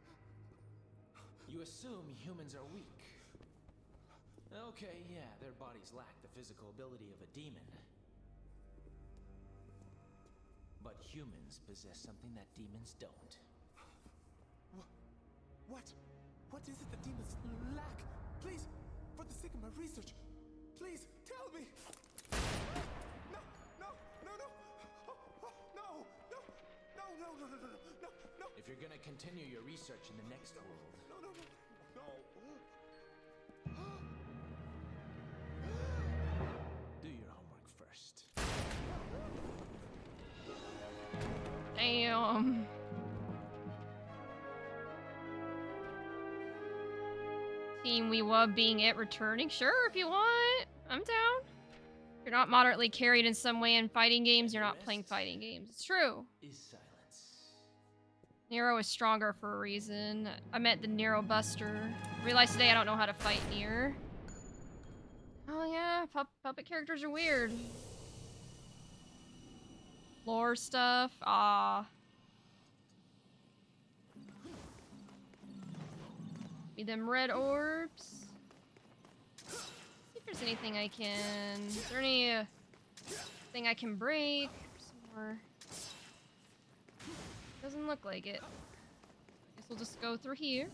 You assume humans are weak. Okay, yeah, their bodies lack the physical ability of a demon. But humans possess something that demons don't. What? What is it the demons lack? Please, for the sake of my research, please tell me. No, no, no, no, oh, oh, no, no, no, no, no, no, no, no, no. If you're gonna continue your research in the next world, No, no, no, no. do your homework first. Damn. Team We Wub being it returning? Sure, if you want. I'm down. If you're not moderately carried in some way in fighting games, you're not playing fighting games. It's true. Is silence. Nero is stronger for a reason. I meant the Nero Buster. Realized today I don't know how to fight Nier. Oh yeah, puppet characters are weird. Lore stuff. Be them red orbs. See if there's anything I can. Is there any thing I can break? Some more. Doesn't look like it. Guess we'll just go through here.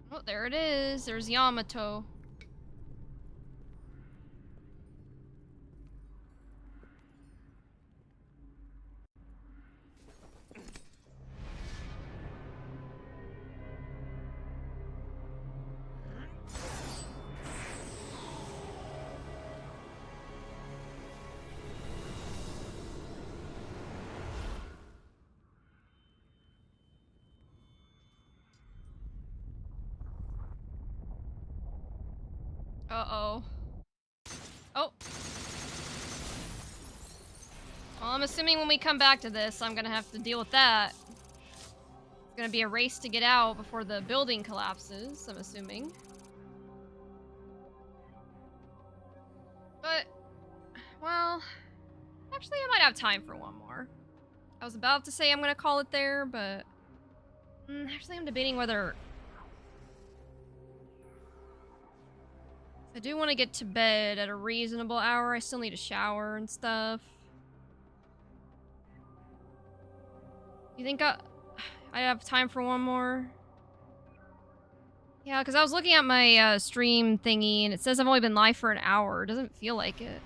Oh, there it is. There's Yamato. Uh-oh. Oh. Well, I'm assuming when we come back to this, I'm gonna have to deal with that. It's gonna be a race to get out before the building collapses, I'm assuming. But, well, actually I might have time for one more. I was about to say I'm gonna call it there, but actually I'm debating whether... I do want to get to bed at a reasonable hour. I still need a shower and stuff. You think I have time for one more? Yeah, because I was looking at my stream thingy, and it says I've only been live for an hour. It doesn't feel like it.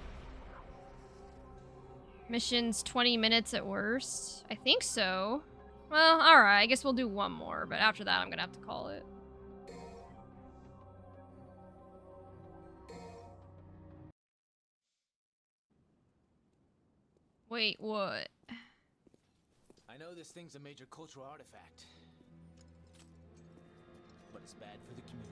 Mission's 20 minutes at worst. I think so. Well, alright. I guess we'll do one more, but after that I'm gonna have to call it. Wait, what? I know this thing's a major cultural artifact, but it's bad for the community.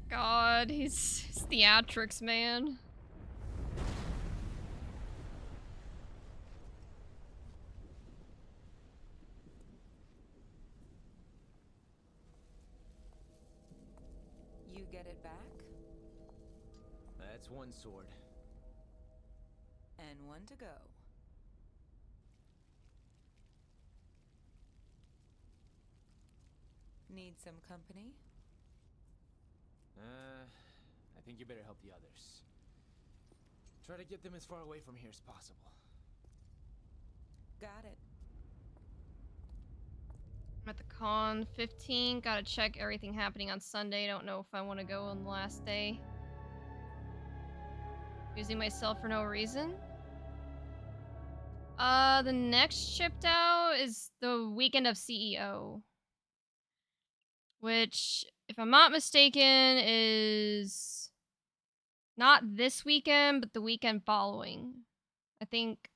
God, he's theatrics, man. You get it back? That's one sword. And one to go. Need some company? I think you better help the others. Try to get them as far away from here as possible. Got it. I'm at the con 15. Gotta check everything happening on Sunday. Don't know if I want to go on the last day. Using myself for no reason. The next shipped out is the weekend of CEO. Which, if I'm not mistaken, is not this weekend, but the weekend following. I think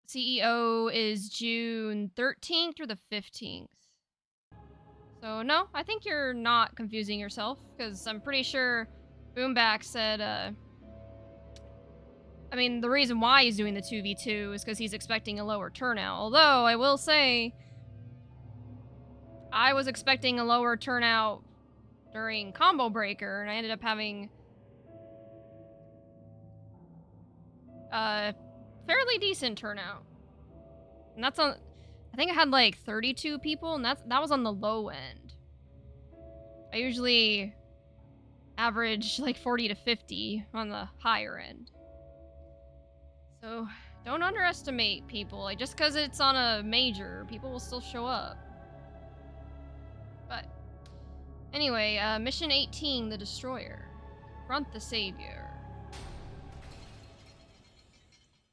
CEO is June 13th or the 15th. So, no, I think you're not confusing yourself, because I'm pretty sure Boomback said, I mean, the reason why he's doing the 2v2 is because he's expecting a lower turnout. Although, I will say, I was expecting a lower turnout during Combo Breaker, and I ended up having a fairly decent turnout. And that's on... I think I had like 32 people, and that was on the low end. I usually average like 40 to 50 on the higher end. So, don't underestimate people. Like, just because it's on a major, people will still show up. But, anyway, Mission 18, the Destroyer. Confront the Savior.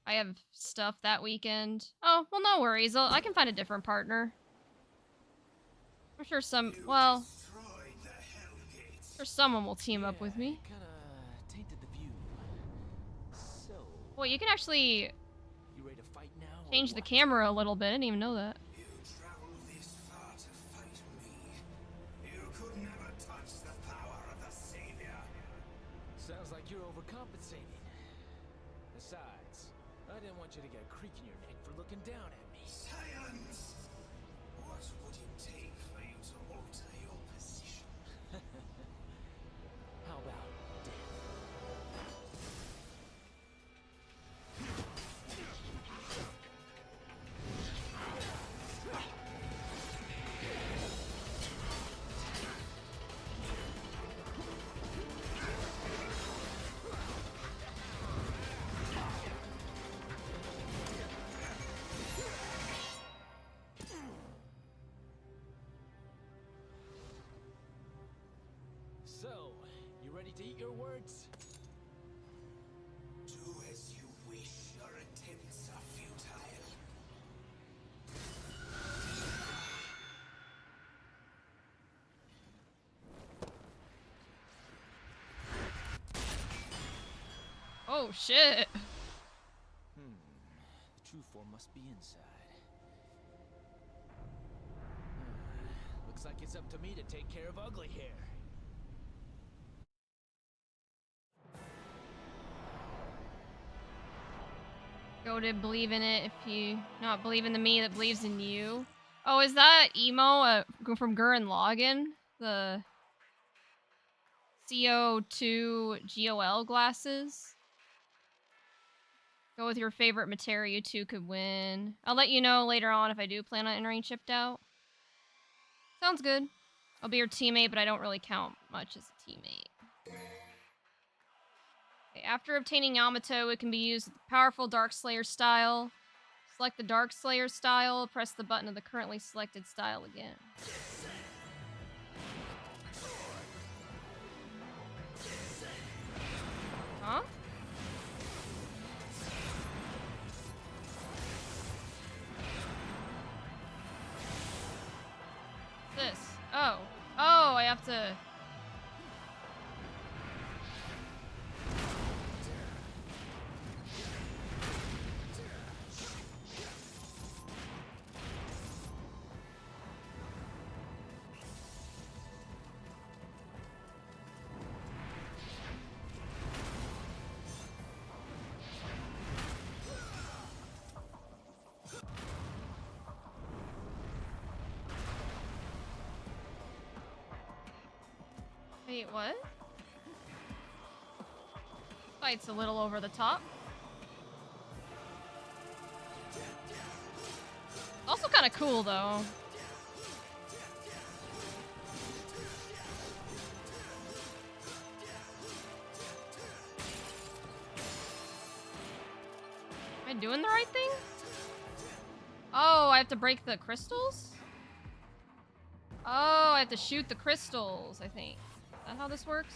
I have stuff that weekend. Oh, well, no worries. I can find a different partner. I'm sure well, sure someone will team up with me. Kinda tainted the view. So, Well, you can actually you ready to fight now? or change the what? camera a little bit. I didn't even know that. You traveled this far to fight me. You could never touch the power of the Savior. Sounds like you're overcompensating. Besides, I didn't want you to get a creak in your neck for looking down at me. Silence! What would it take for you to alter your position? How about death? So, you ready to eat your words? Do as you wish. Your attempts are futile. Oh shit. The true form must be inside. Looks like it's up to me to take care of ugly hair. Go to believe in it if you not believe in the me that believes in you. Oh, is that emo from Gurren Lagann? The CO2 GOL glasses? Go with your favorite materia, you two could win. I'll let you know later on if I do plan on entering Chipped Out. Sounds good. I'll be your teammate, but I don't really count much as a teammate. Okay, after obtaining Yamato, it can be used with the powerful Darkslayer style. Select the Darkslayer style, press the button of the currently selected style again. Huh? This. Oh. Oh, I have to... Wait, what? Fight's a little over the top. Also kind of cool, though. Am I doing the right thing? Oh, I have to break the crystals? Oh, I have to shoot the crystals, I think. Is that how this works?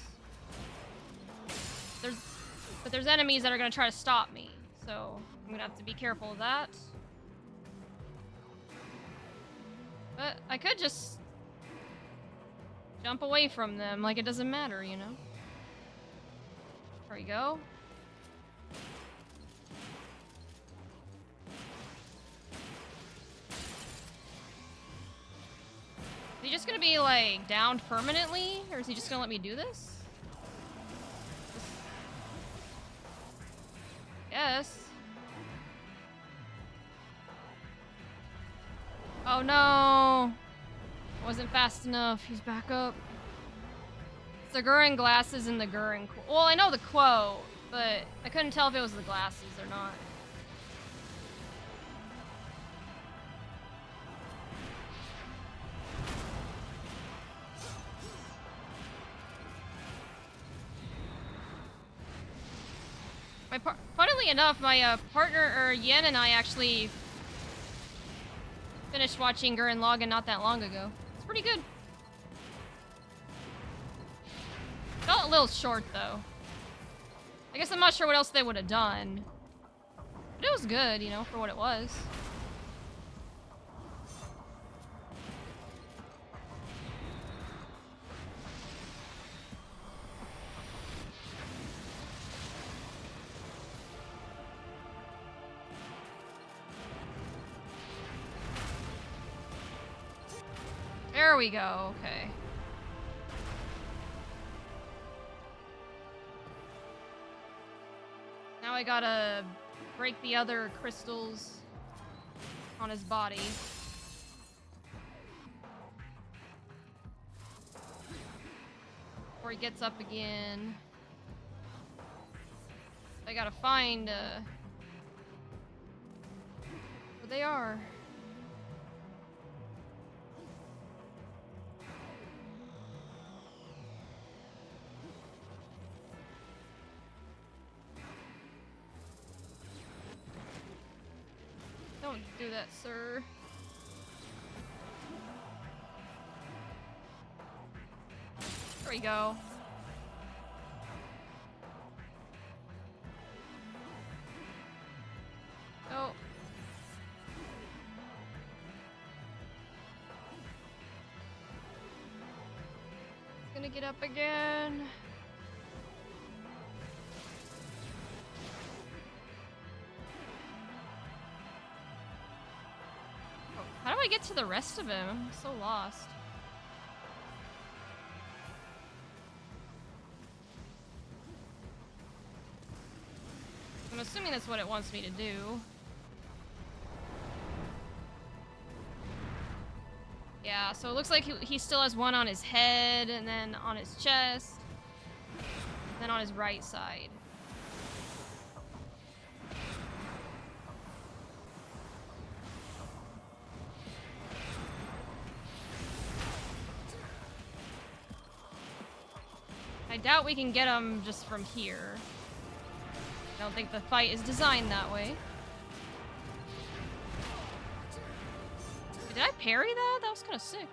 But there's enemies that are gonna try to stop me, so I'm gonna have to be careful of that. But I could just jump away from them, like it doesn't matter, you know? There we go. Is he just gonna be, like, downed permanently? Or is he just gonna let me do this? Yes. Oh no! Wasn't fast enough. He's back up. It's the Gurren glasses and the Gurren... Well, I know the quote, but I couldn't tell if it was the glasses or not. Funnily enough, my partner, Yen, and I actually finished watching Gurren Lagann not that long ago. It's pretty good. Felt a little short, though. I guess I'm not sure what else they would have done. But it was good, you know, for what it was. There we go, okay. Now I gotta break the other crystals on his body. Before he gets up again. I gotta find where they are. Don't do that, sir. There we go. gonna get up again. Oh, how do I get to the rest of him? I'm so lost. I'm assuming that's what it wants me to do. Yeah, so it looks like he still has one on his head, and then on his chest, and then on his right side. I doubt we can get him just from here. I don't think the fight is designed that way. Did I parry that? That was kind of sick.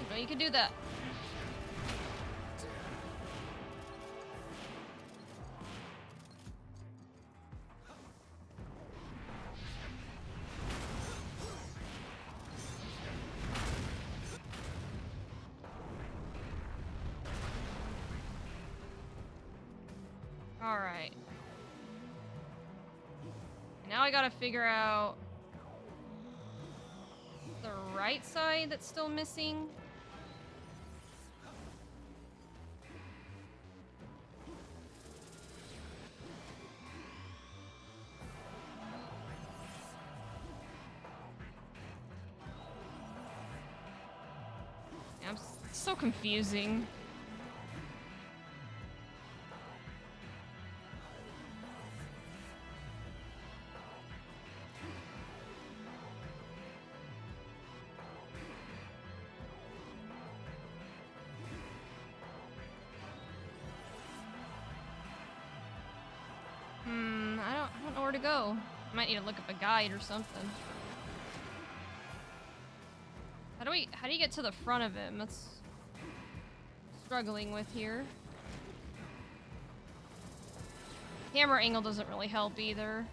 No, you can do that. All right. Now I gotta figure out the right side that's still missing. Yeah, it's so confusing. I don't know where to go. I might need to look up a guide or something. How do you get to the front of him? That's struggling with here. Camera angle doesn't really help either.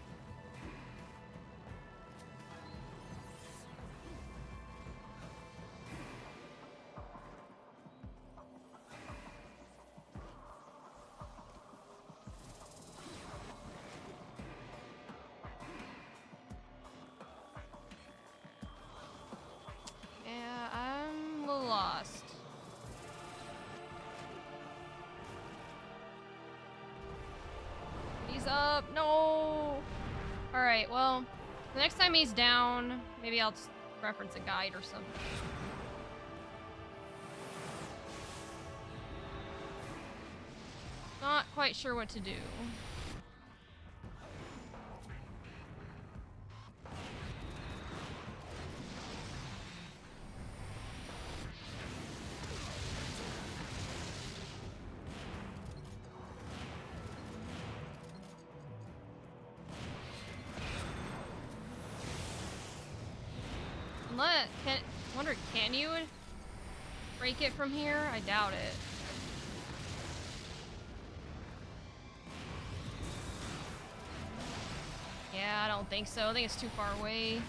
Up. No. Alright, well, the next time he's down, maybe I'll just reference a guide or something. Not quite sure what to do. Can you break it from here? I doubt it. Yeah, I don't think so. I think it's too far away.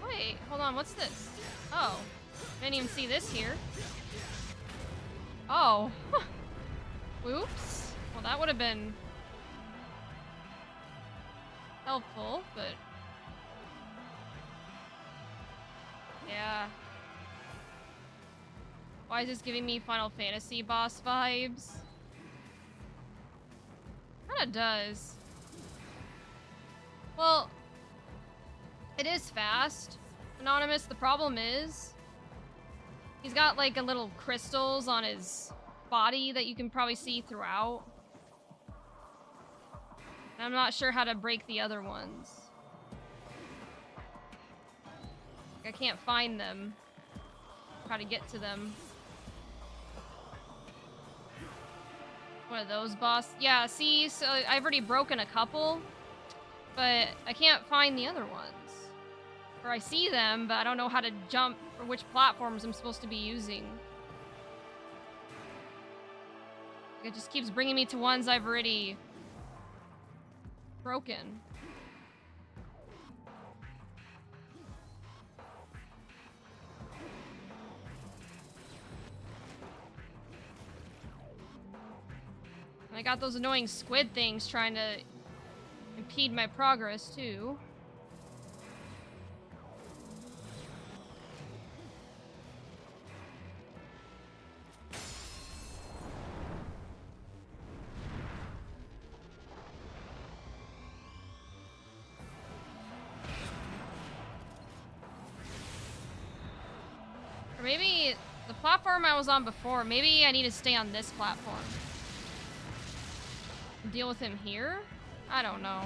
Wait, hold on, what's this? Oh, didn't even see this here. Oh. Oops. Well, that would have been helpful, but yeah. Why is this giving me Final Fantasy boss vibes? Kinda does. Well, it is fast. Anonymous, the problem is he's got like a little crystals on his body that you can probably see throughout. And I'm not sure how to break the other ones. I can't find them. How to get to them. One of those boss. Yeah, see, so I've already broken a couple, but I can't find the other ones. Or I see them, but I don't know how to jump or which platforms I'm supposed to be using. It just keeps bringing me to ones I've already broken. And I got those annoying squid things trying to impede my progress, too. Or maybe the platform I was on before, maybe I need to stay on this platform. Deal with him here? I don't know.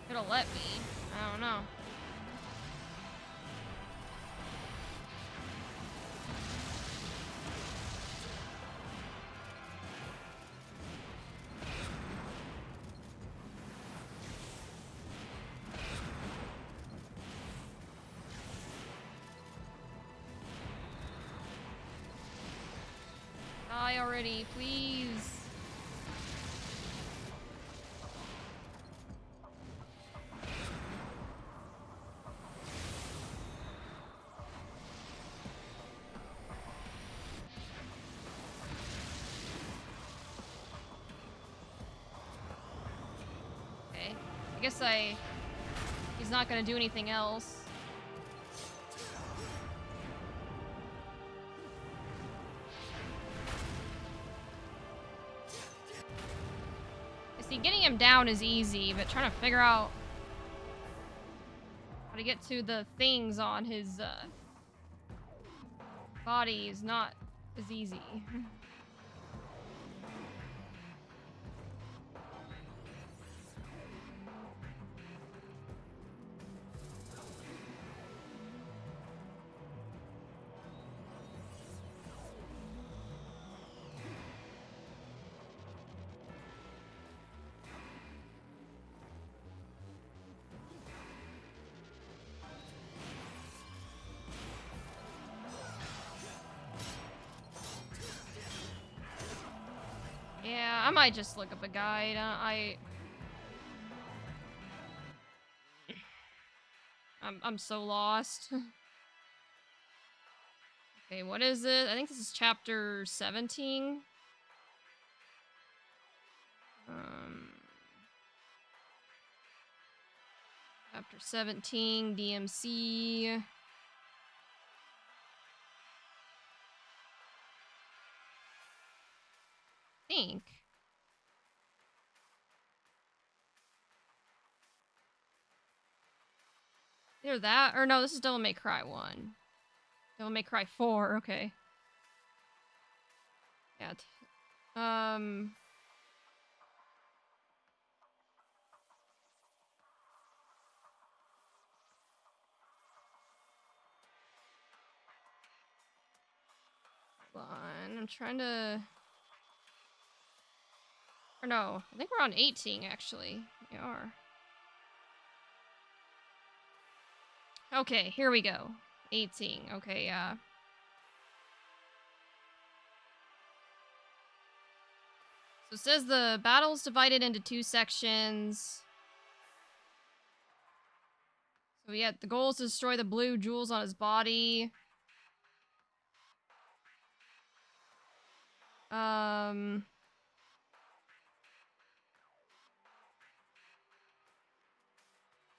It'll let me. I don't know. Die already, please. Okay. I guess he's not gonna do anything else. See, getting him down is easy, but trying to figure out how to get to the things on his body is not as easy. Yeah, I might just look up a guide. I'm so lost. Okay, what is it? I think this is chapter 17. Chapter 17, DMC. Think. Either that, or no, this is Devil May Cry 1. Devil May Cry 4, okay. Yeah. Hold on, I'm trying to... Or no, I think we're on 18, actually. We are. Okay, here we go. 18, okay, yeah. So it says the battle's divided into 2 sections. So yeah, the goal is to destroy the blue jewels on his body.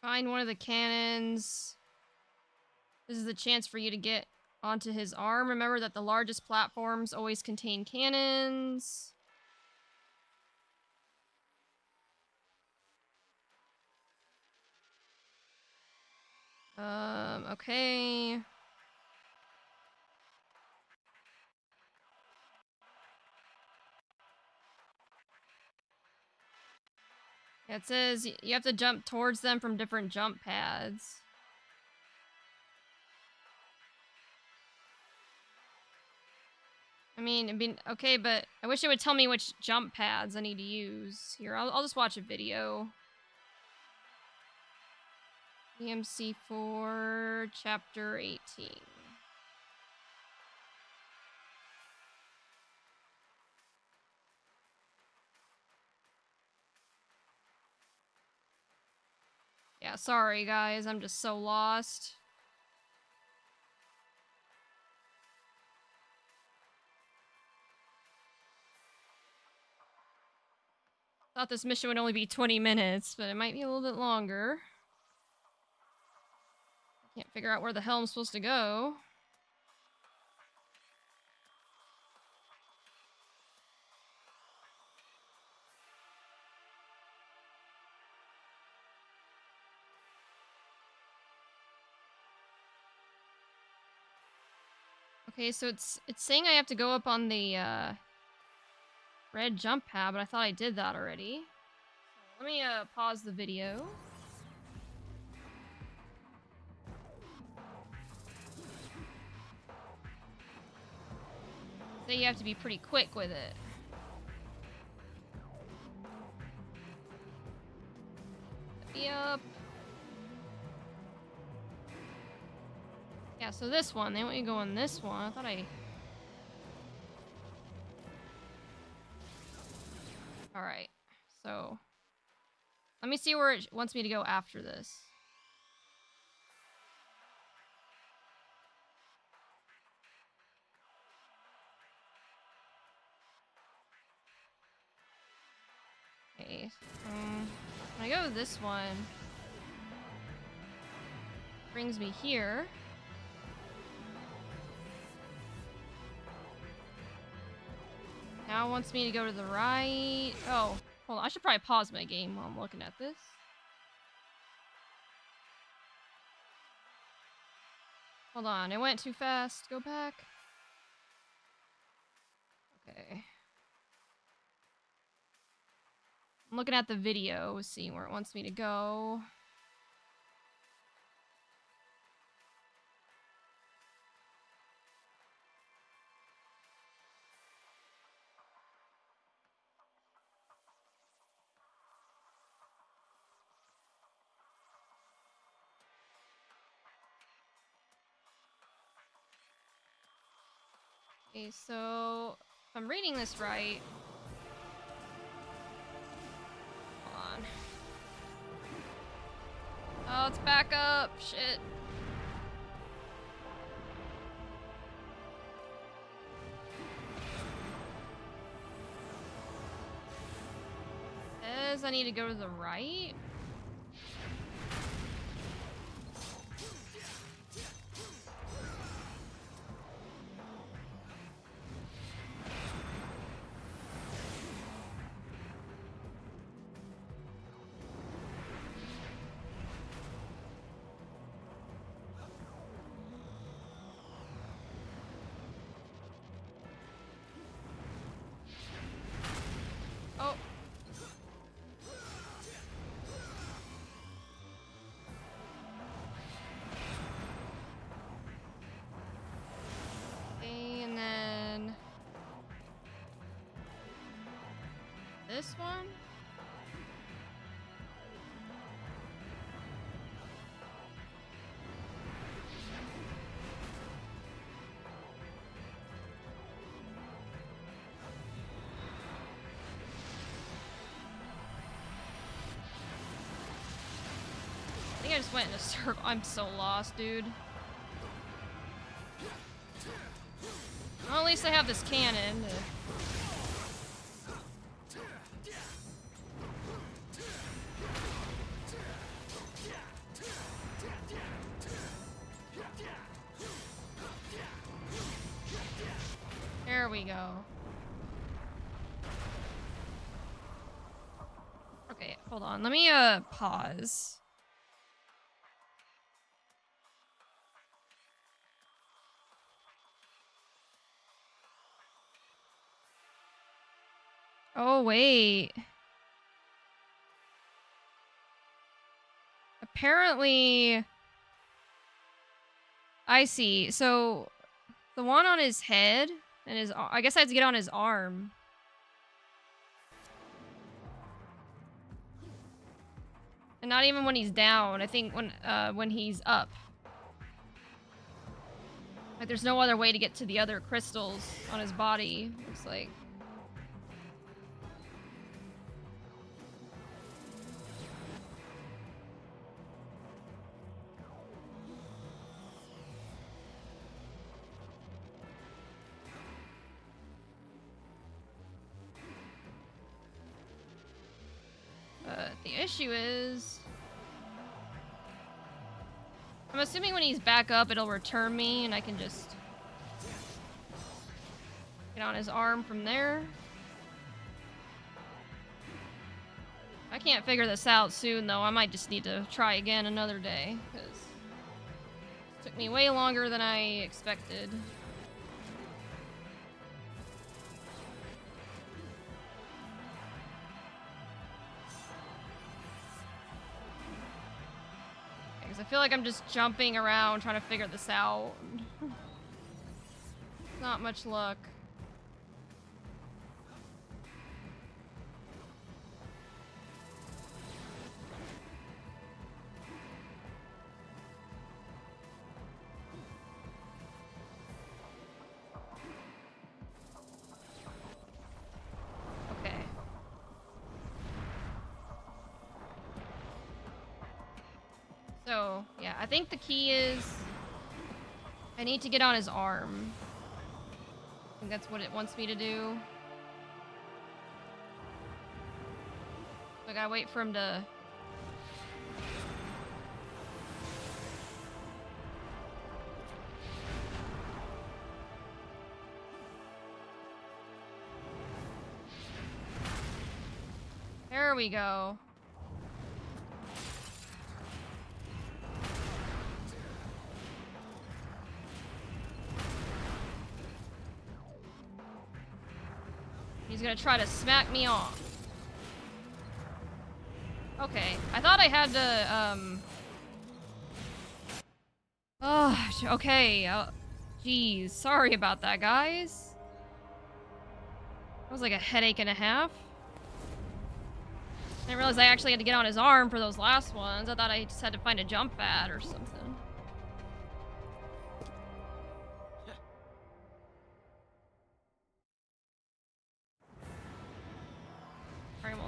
Find one of the cannons. This is the chance for you to get onto his arm. Remember that the largest platforms always contain cannons. Okay. Yeah, it says you have to jump towards them from different jump pads. I mean, okay, but I wish it would tell me which jump pads I need to use. Here, I'll just watch a video. EMC4 Chapter 18. Yeah, sorry guys, I'm just so lost. Thought this mission would only be 20 minutes, but it might be a little bit longer. Can't figure out where the hell I'm supposed to go. Okay, so it's saying I have to go up on the red jump pad, but I thought I did that already. So let me pause the video. Say you have to be pretty quick with it. Yep. Yeah, so this one, they want you to go on this one. I thought I... Alright, so... Let me see where it wants me to go after this. Okay, when I go to this one... Brings me here. Now it wants me to go to the right. Oh, hold on. I should probably pause my game while I'm looking at this. Hold on. It went too fast. Go back. Okay. I'm looking at the video, seeing where it wants me to go. Okay, so if I'm reading this right, hold on. Oh, it's back up. Shit. Says I need to go to the right. Oh. Okay, and then this one. I think I just went in a circle. I'm so lost, dude. Well, at least I have this cannon. There we go. Okay, hold on. Let me pause. Oh, wait. Apparently... I see. So, the one on his head and his... I guess I have to get on his arm. And not even when he's down. I think when he's up. Like, there's no other way to get to the other crystals on his body. Looks like. The issue is... I'm assuming when he's back up, it'll return me, and I can just get on his arm from there. I can't figure this out soon, though. I might just need to try again another day, because it took me way longer than I expected. I feel like I'm just jumping around trying to figure this out. Not much luck. Okay. So, yeah, I think the key is I need to get on his arm. I think that's what it wants me to do. So I gotta wait for him to... There we go. He's gonna try to smack me off. Okay, I thought I had to, Oh, okay. Jeez, sorry about that, guys. That was like a headache and a half. I didn't realize I actually had to get on his arm for those last ones. I thought I just had to find a jump pad or something. Primal.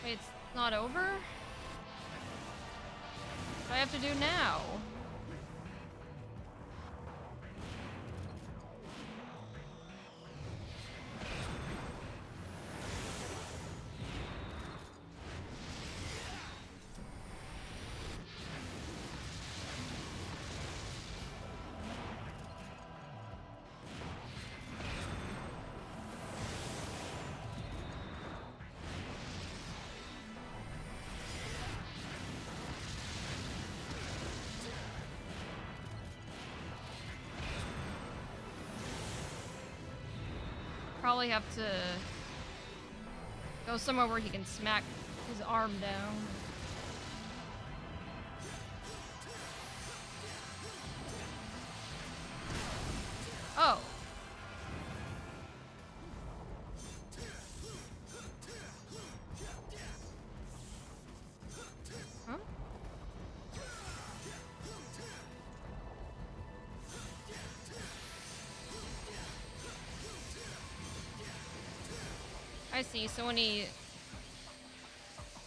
Wait, it's not over? What do I have to do now? Probably have to go somewhere where he can smack his arm down. Oh. Huh? I see, so when he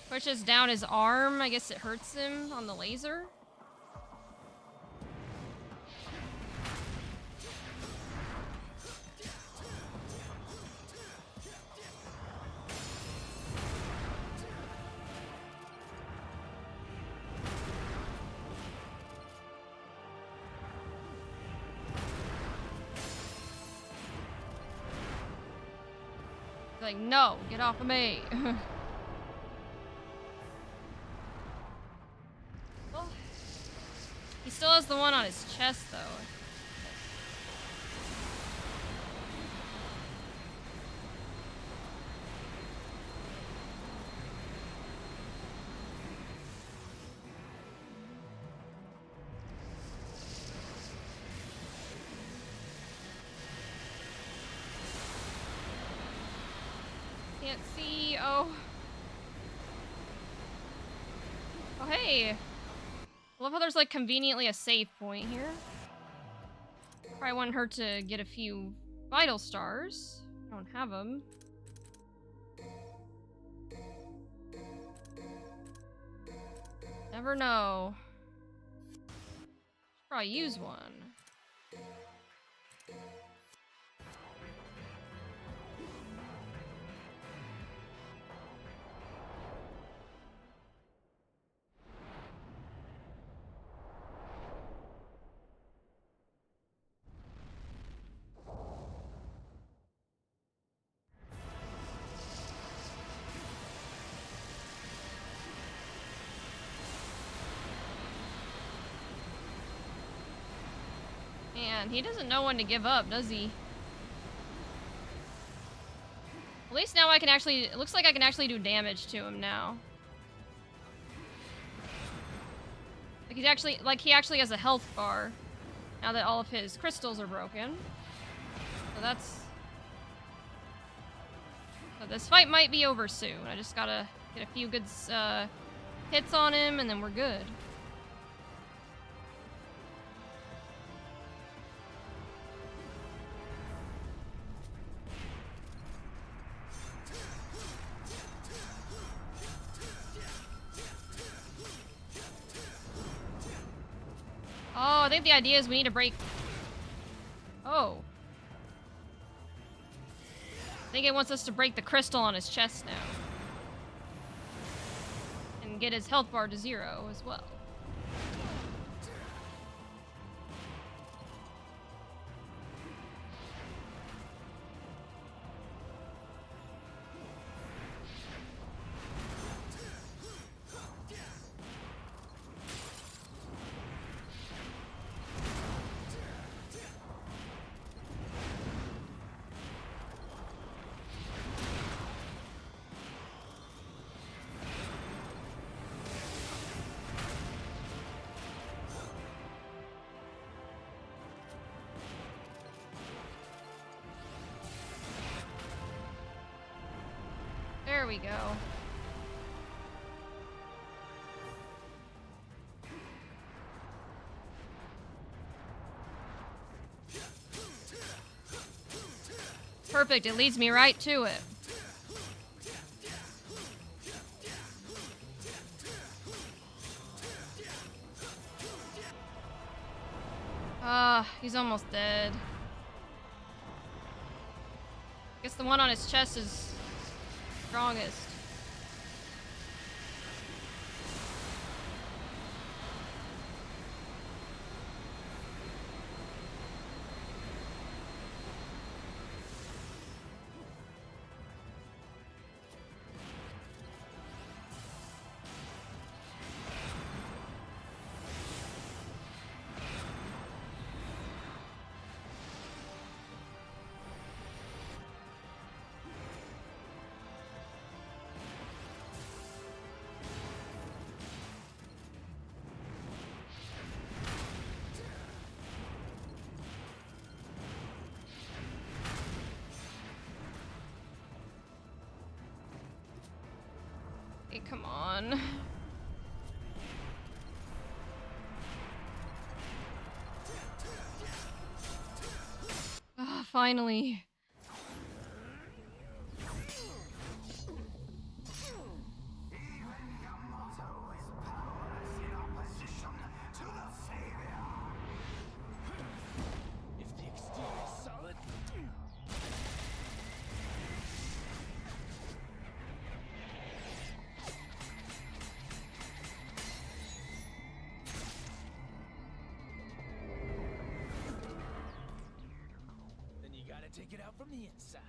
pushes down his arm, I guess it hurts him on the laser? Like, no, get off of me. Well, he still has the one on his chest, though. Can't see. Oh. Oh, hey! I love how there's, like, conveniently a save point here. Probably want her to get a few vital stars. I don't have them. Never know. Should probably use one. Man, he doesn't know when to give up, does he? At least now I can actually... It looks like I can actually do damage to him now. Like he actually has a health bar. Now that all of his crystals are broken. So that's... So this fight might be over soon. I just gotta get a few good hits on him and then we're good. Oh, I think the idea is we need to break... Oh. I think it wants us to break the crystal on his chest now. And get his health bar to 0 as well. There we go. Perfect, it leads me right to it. He's almost dead. Guess the one on his chest is strongest. Hey, come on. Ah, finally. If the exterior is solid, then you gotta take it out from the inside.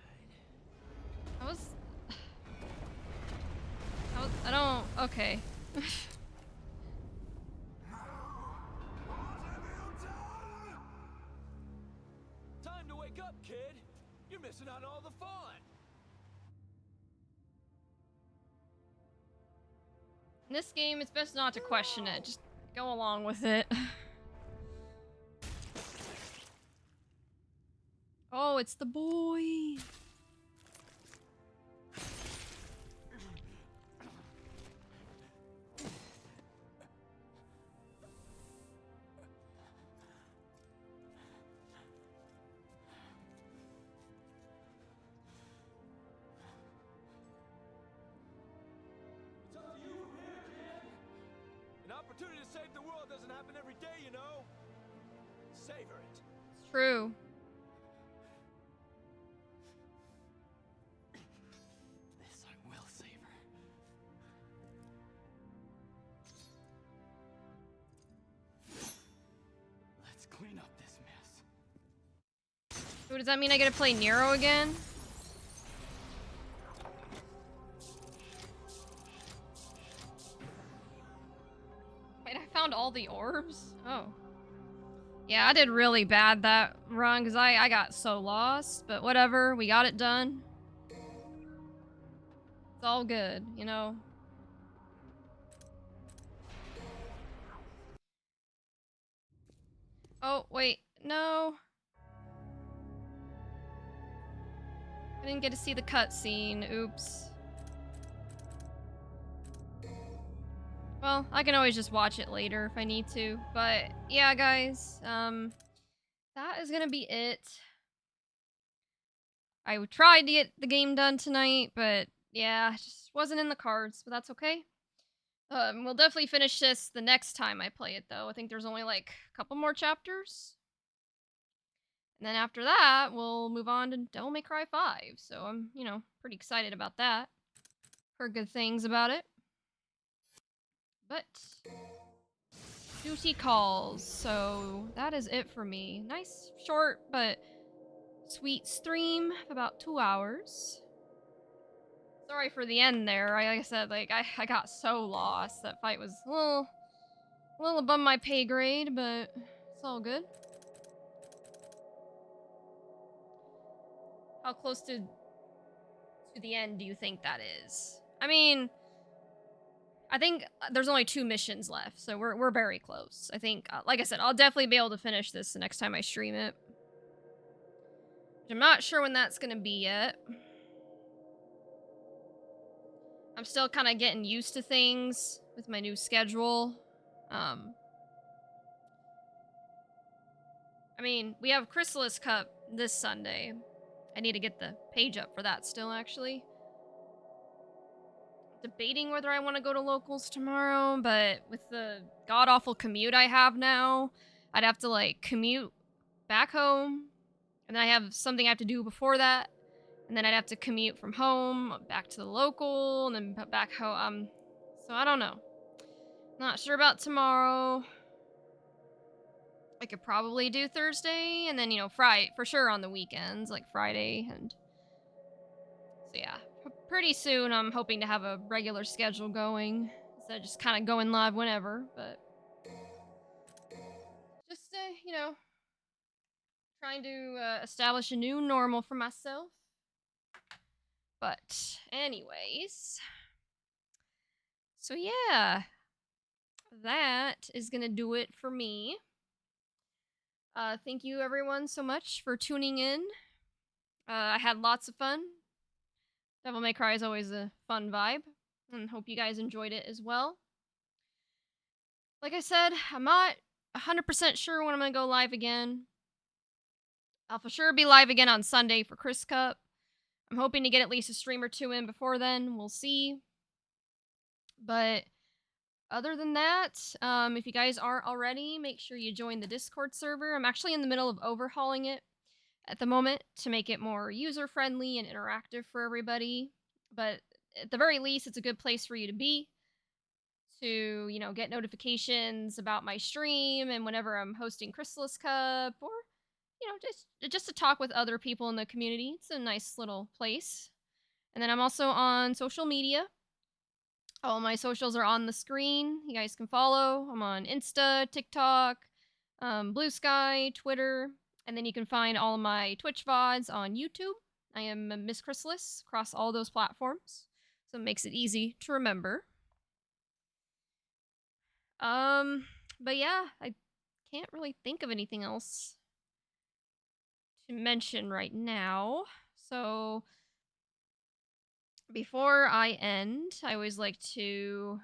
I don't... Okay. Time to wake up, kid. You're missing out on all the fun. In this game, it's best not to question it. Just go along with it. Oh, it's the boy. happen every day, you know. Savor it. It's true. This I will savor. Let's clean up this mess. Ooh, does that mean I get to play Nero again? Wait, I found all the orbs? Oh. Yeah, I did really bad that run because I got so lost, but whatever, we got it done. It's all good, you know? Oh, wait, no. I didn't get to see the cutscene, oops. Well, I can always just watch it later if I need to. But yeah, guys, that is gonna be it. I tried to get the game done tonight, but yeah, it just wasn't in the cards, but that's okay. We'll definitely finish this the next time I play it, though. I think there's only like a couple more chapters. And then after that, we'll move on to Devil May Cry 5. So I'm, you know, pretty excited about that. Heard good things about it. But duty calls, so that is it for me. Nice, short, but sweet stream of about 2 hours. Sorry for the end there. Like I said, like I got so lost. That fight was a little above my pay grade, but it's all good. How close to the end do you think that is? I mean, I think there's only 2 missions left, so we're very close. I think, like I said, I'll definitely be able to finish this the next time I stream it. I'm not sure when that's gonna be yet. I'm still kind of getting used to things with my new schedule. I mean, we have Chrysalis Cup this Sunday. I need to get the page up for that still, actually. Debating whether I want to go to locals tomorrow, but with the god-awful commute I have now, I'd have to, like, commute back home, and then I have something I have to do before that, and then I'd have to commute from home back to the local, and then back home. So I don't know. Not sure about tomorrow. I could probably do Thursday, and then, you know, Friday, for sure on the weekends, like Friday, and so yeah. Pretty soon, I'm hoping to have a regular schedule going, instead of just kind of going live whenever, but just, you know, trying to establish a new normal for myself. But anyways, so yeah, that is gonna do it for me. Thank you everyone so much for tuning in. I had lots of fun. Devil May Cry is always a fun vibe, and hope you guys enjoyed it as well. Like I said, I'm not 100% sure when I'm gonna go live again. I'll for sure be live again on Sunday for Chris Cup. I'm hoping to get at least a stream or 2 in before then. We'll see. But other than that, if you guys aren't already, make sure you join the Discord server. I'm actually in the middle of overhauling it at the moment to make it more user-friendly and interactive for everybody. But at the very least, it's a good place for you to be, to, you know, get notifications about my stream and whenever I'm hosting Chrysalis Cup, or, you know, just to talk with other people in the community. It's a nice little place. And then I'm also on social media. All my socials are on the screen. You guys can follow. I'm on Insta, TikTok, Blue Sky, Twitter, and then you can find all of my Twitch VODs on YouTube. I am Miss Chrysalis across all those platforms, so it makes it easy to remember. But yeah, I can't really think of anything else to mention right now. So before I end, I always like to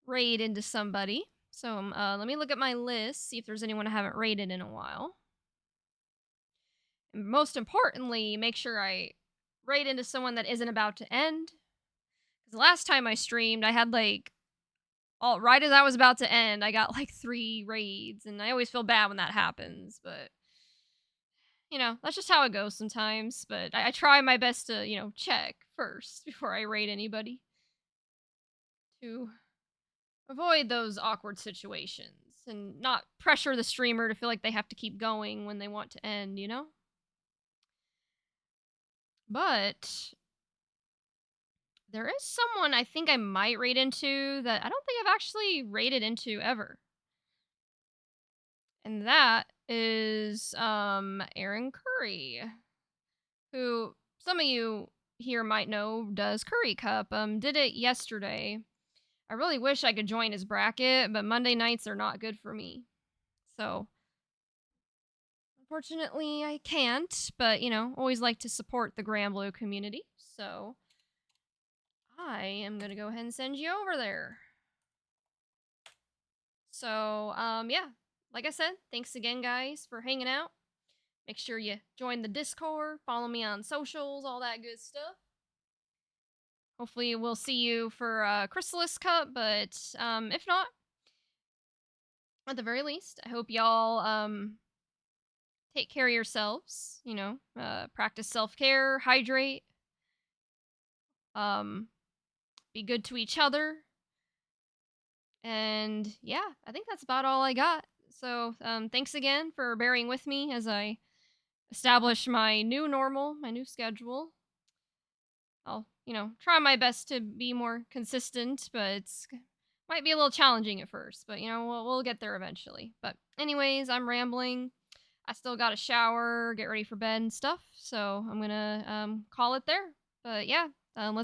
raid into somebody. So let me look at my list, see if there's anyone I haven't raided in a while. And most importantly, make sure I raid into someone that isn't about to end. Because the last time I streamed, I had like all right as I was about to end, I got like 3 raids, and I always feel bad when that happens, but you know, that's just how it goes sometimes. But I try my best to, you know, check first before I raid anybody to avoid those awkward situations and not pressure the streamer to feel like they have to keep going when they want to end, you know? But there is someone I think I might raid into that I don't think I've actually raided into ever. And that is Aaron Curry, who some of you here might know does Curry Cup. Did it yesterday. I really wish I could join his bracket, but Monday nights are not good for me. So, unfortunately, I can't, but you know, always like to support the Granblue community. So, I am going to go ahead and send you over there. So, yeah, like I said, thanks again, guys, for hanging out. Make sure you join the Discord, follow me on socials, all that good stuff. Hopefully, we'll see you for Chrysalis Cup, but if not, at the very least, I hope y'all take care of yourselves. You know, practice self-care, hydrate, be good to each other, and yeah, I think that's about all I got. So thanks again for bearing with me as I establish my new normal, my new schedule. I'll, you know, try my best to be more consistent, but it's might be a little challenging at first, but you know, we'll get there eventually. But anyways, I'm rambling. I still got to shower, get ready for bed and stuff, so I'm gonna call it there. But yeah, let's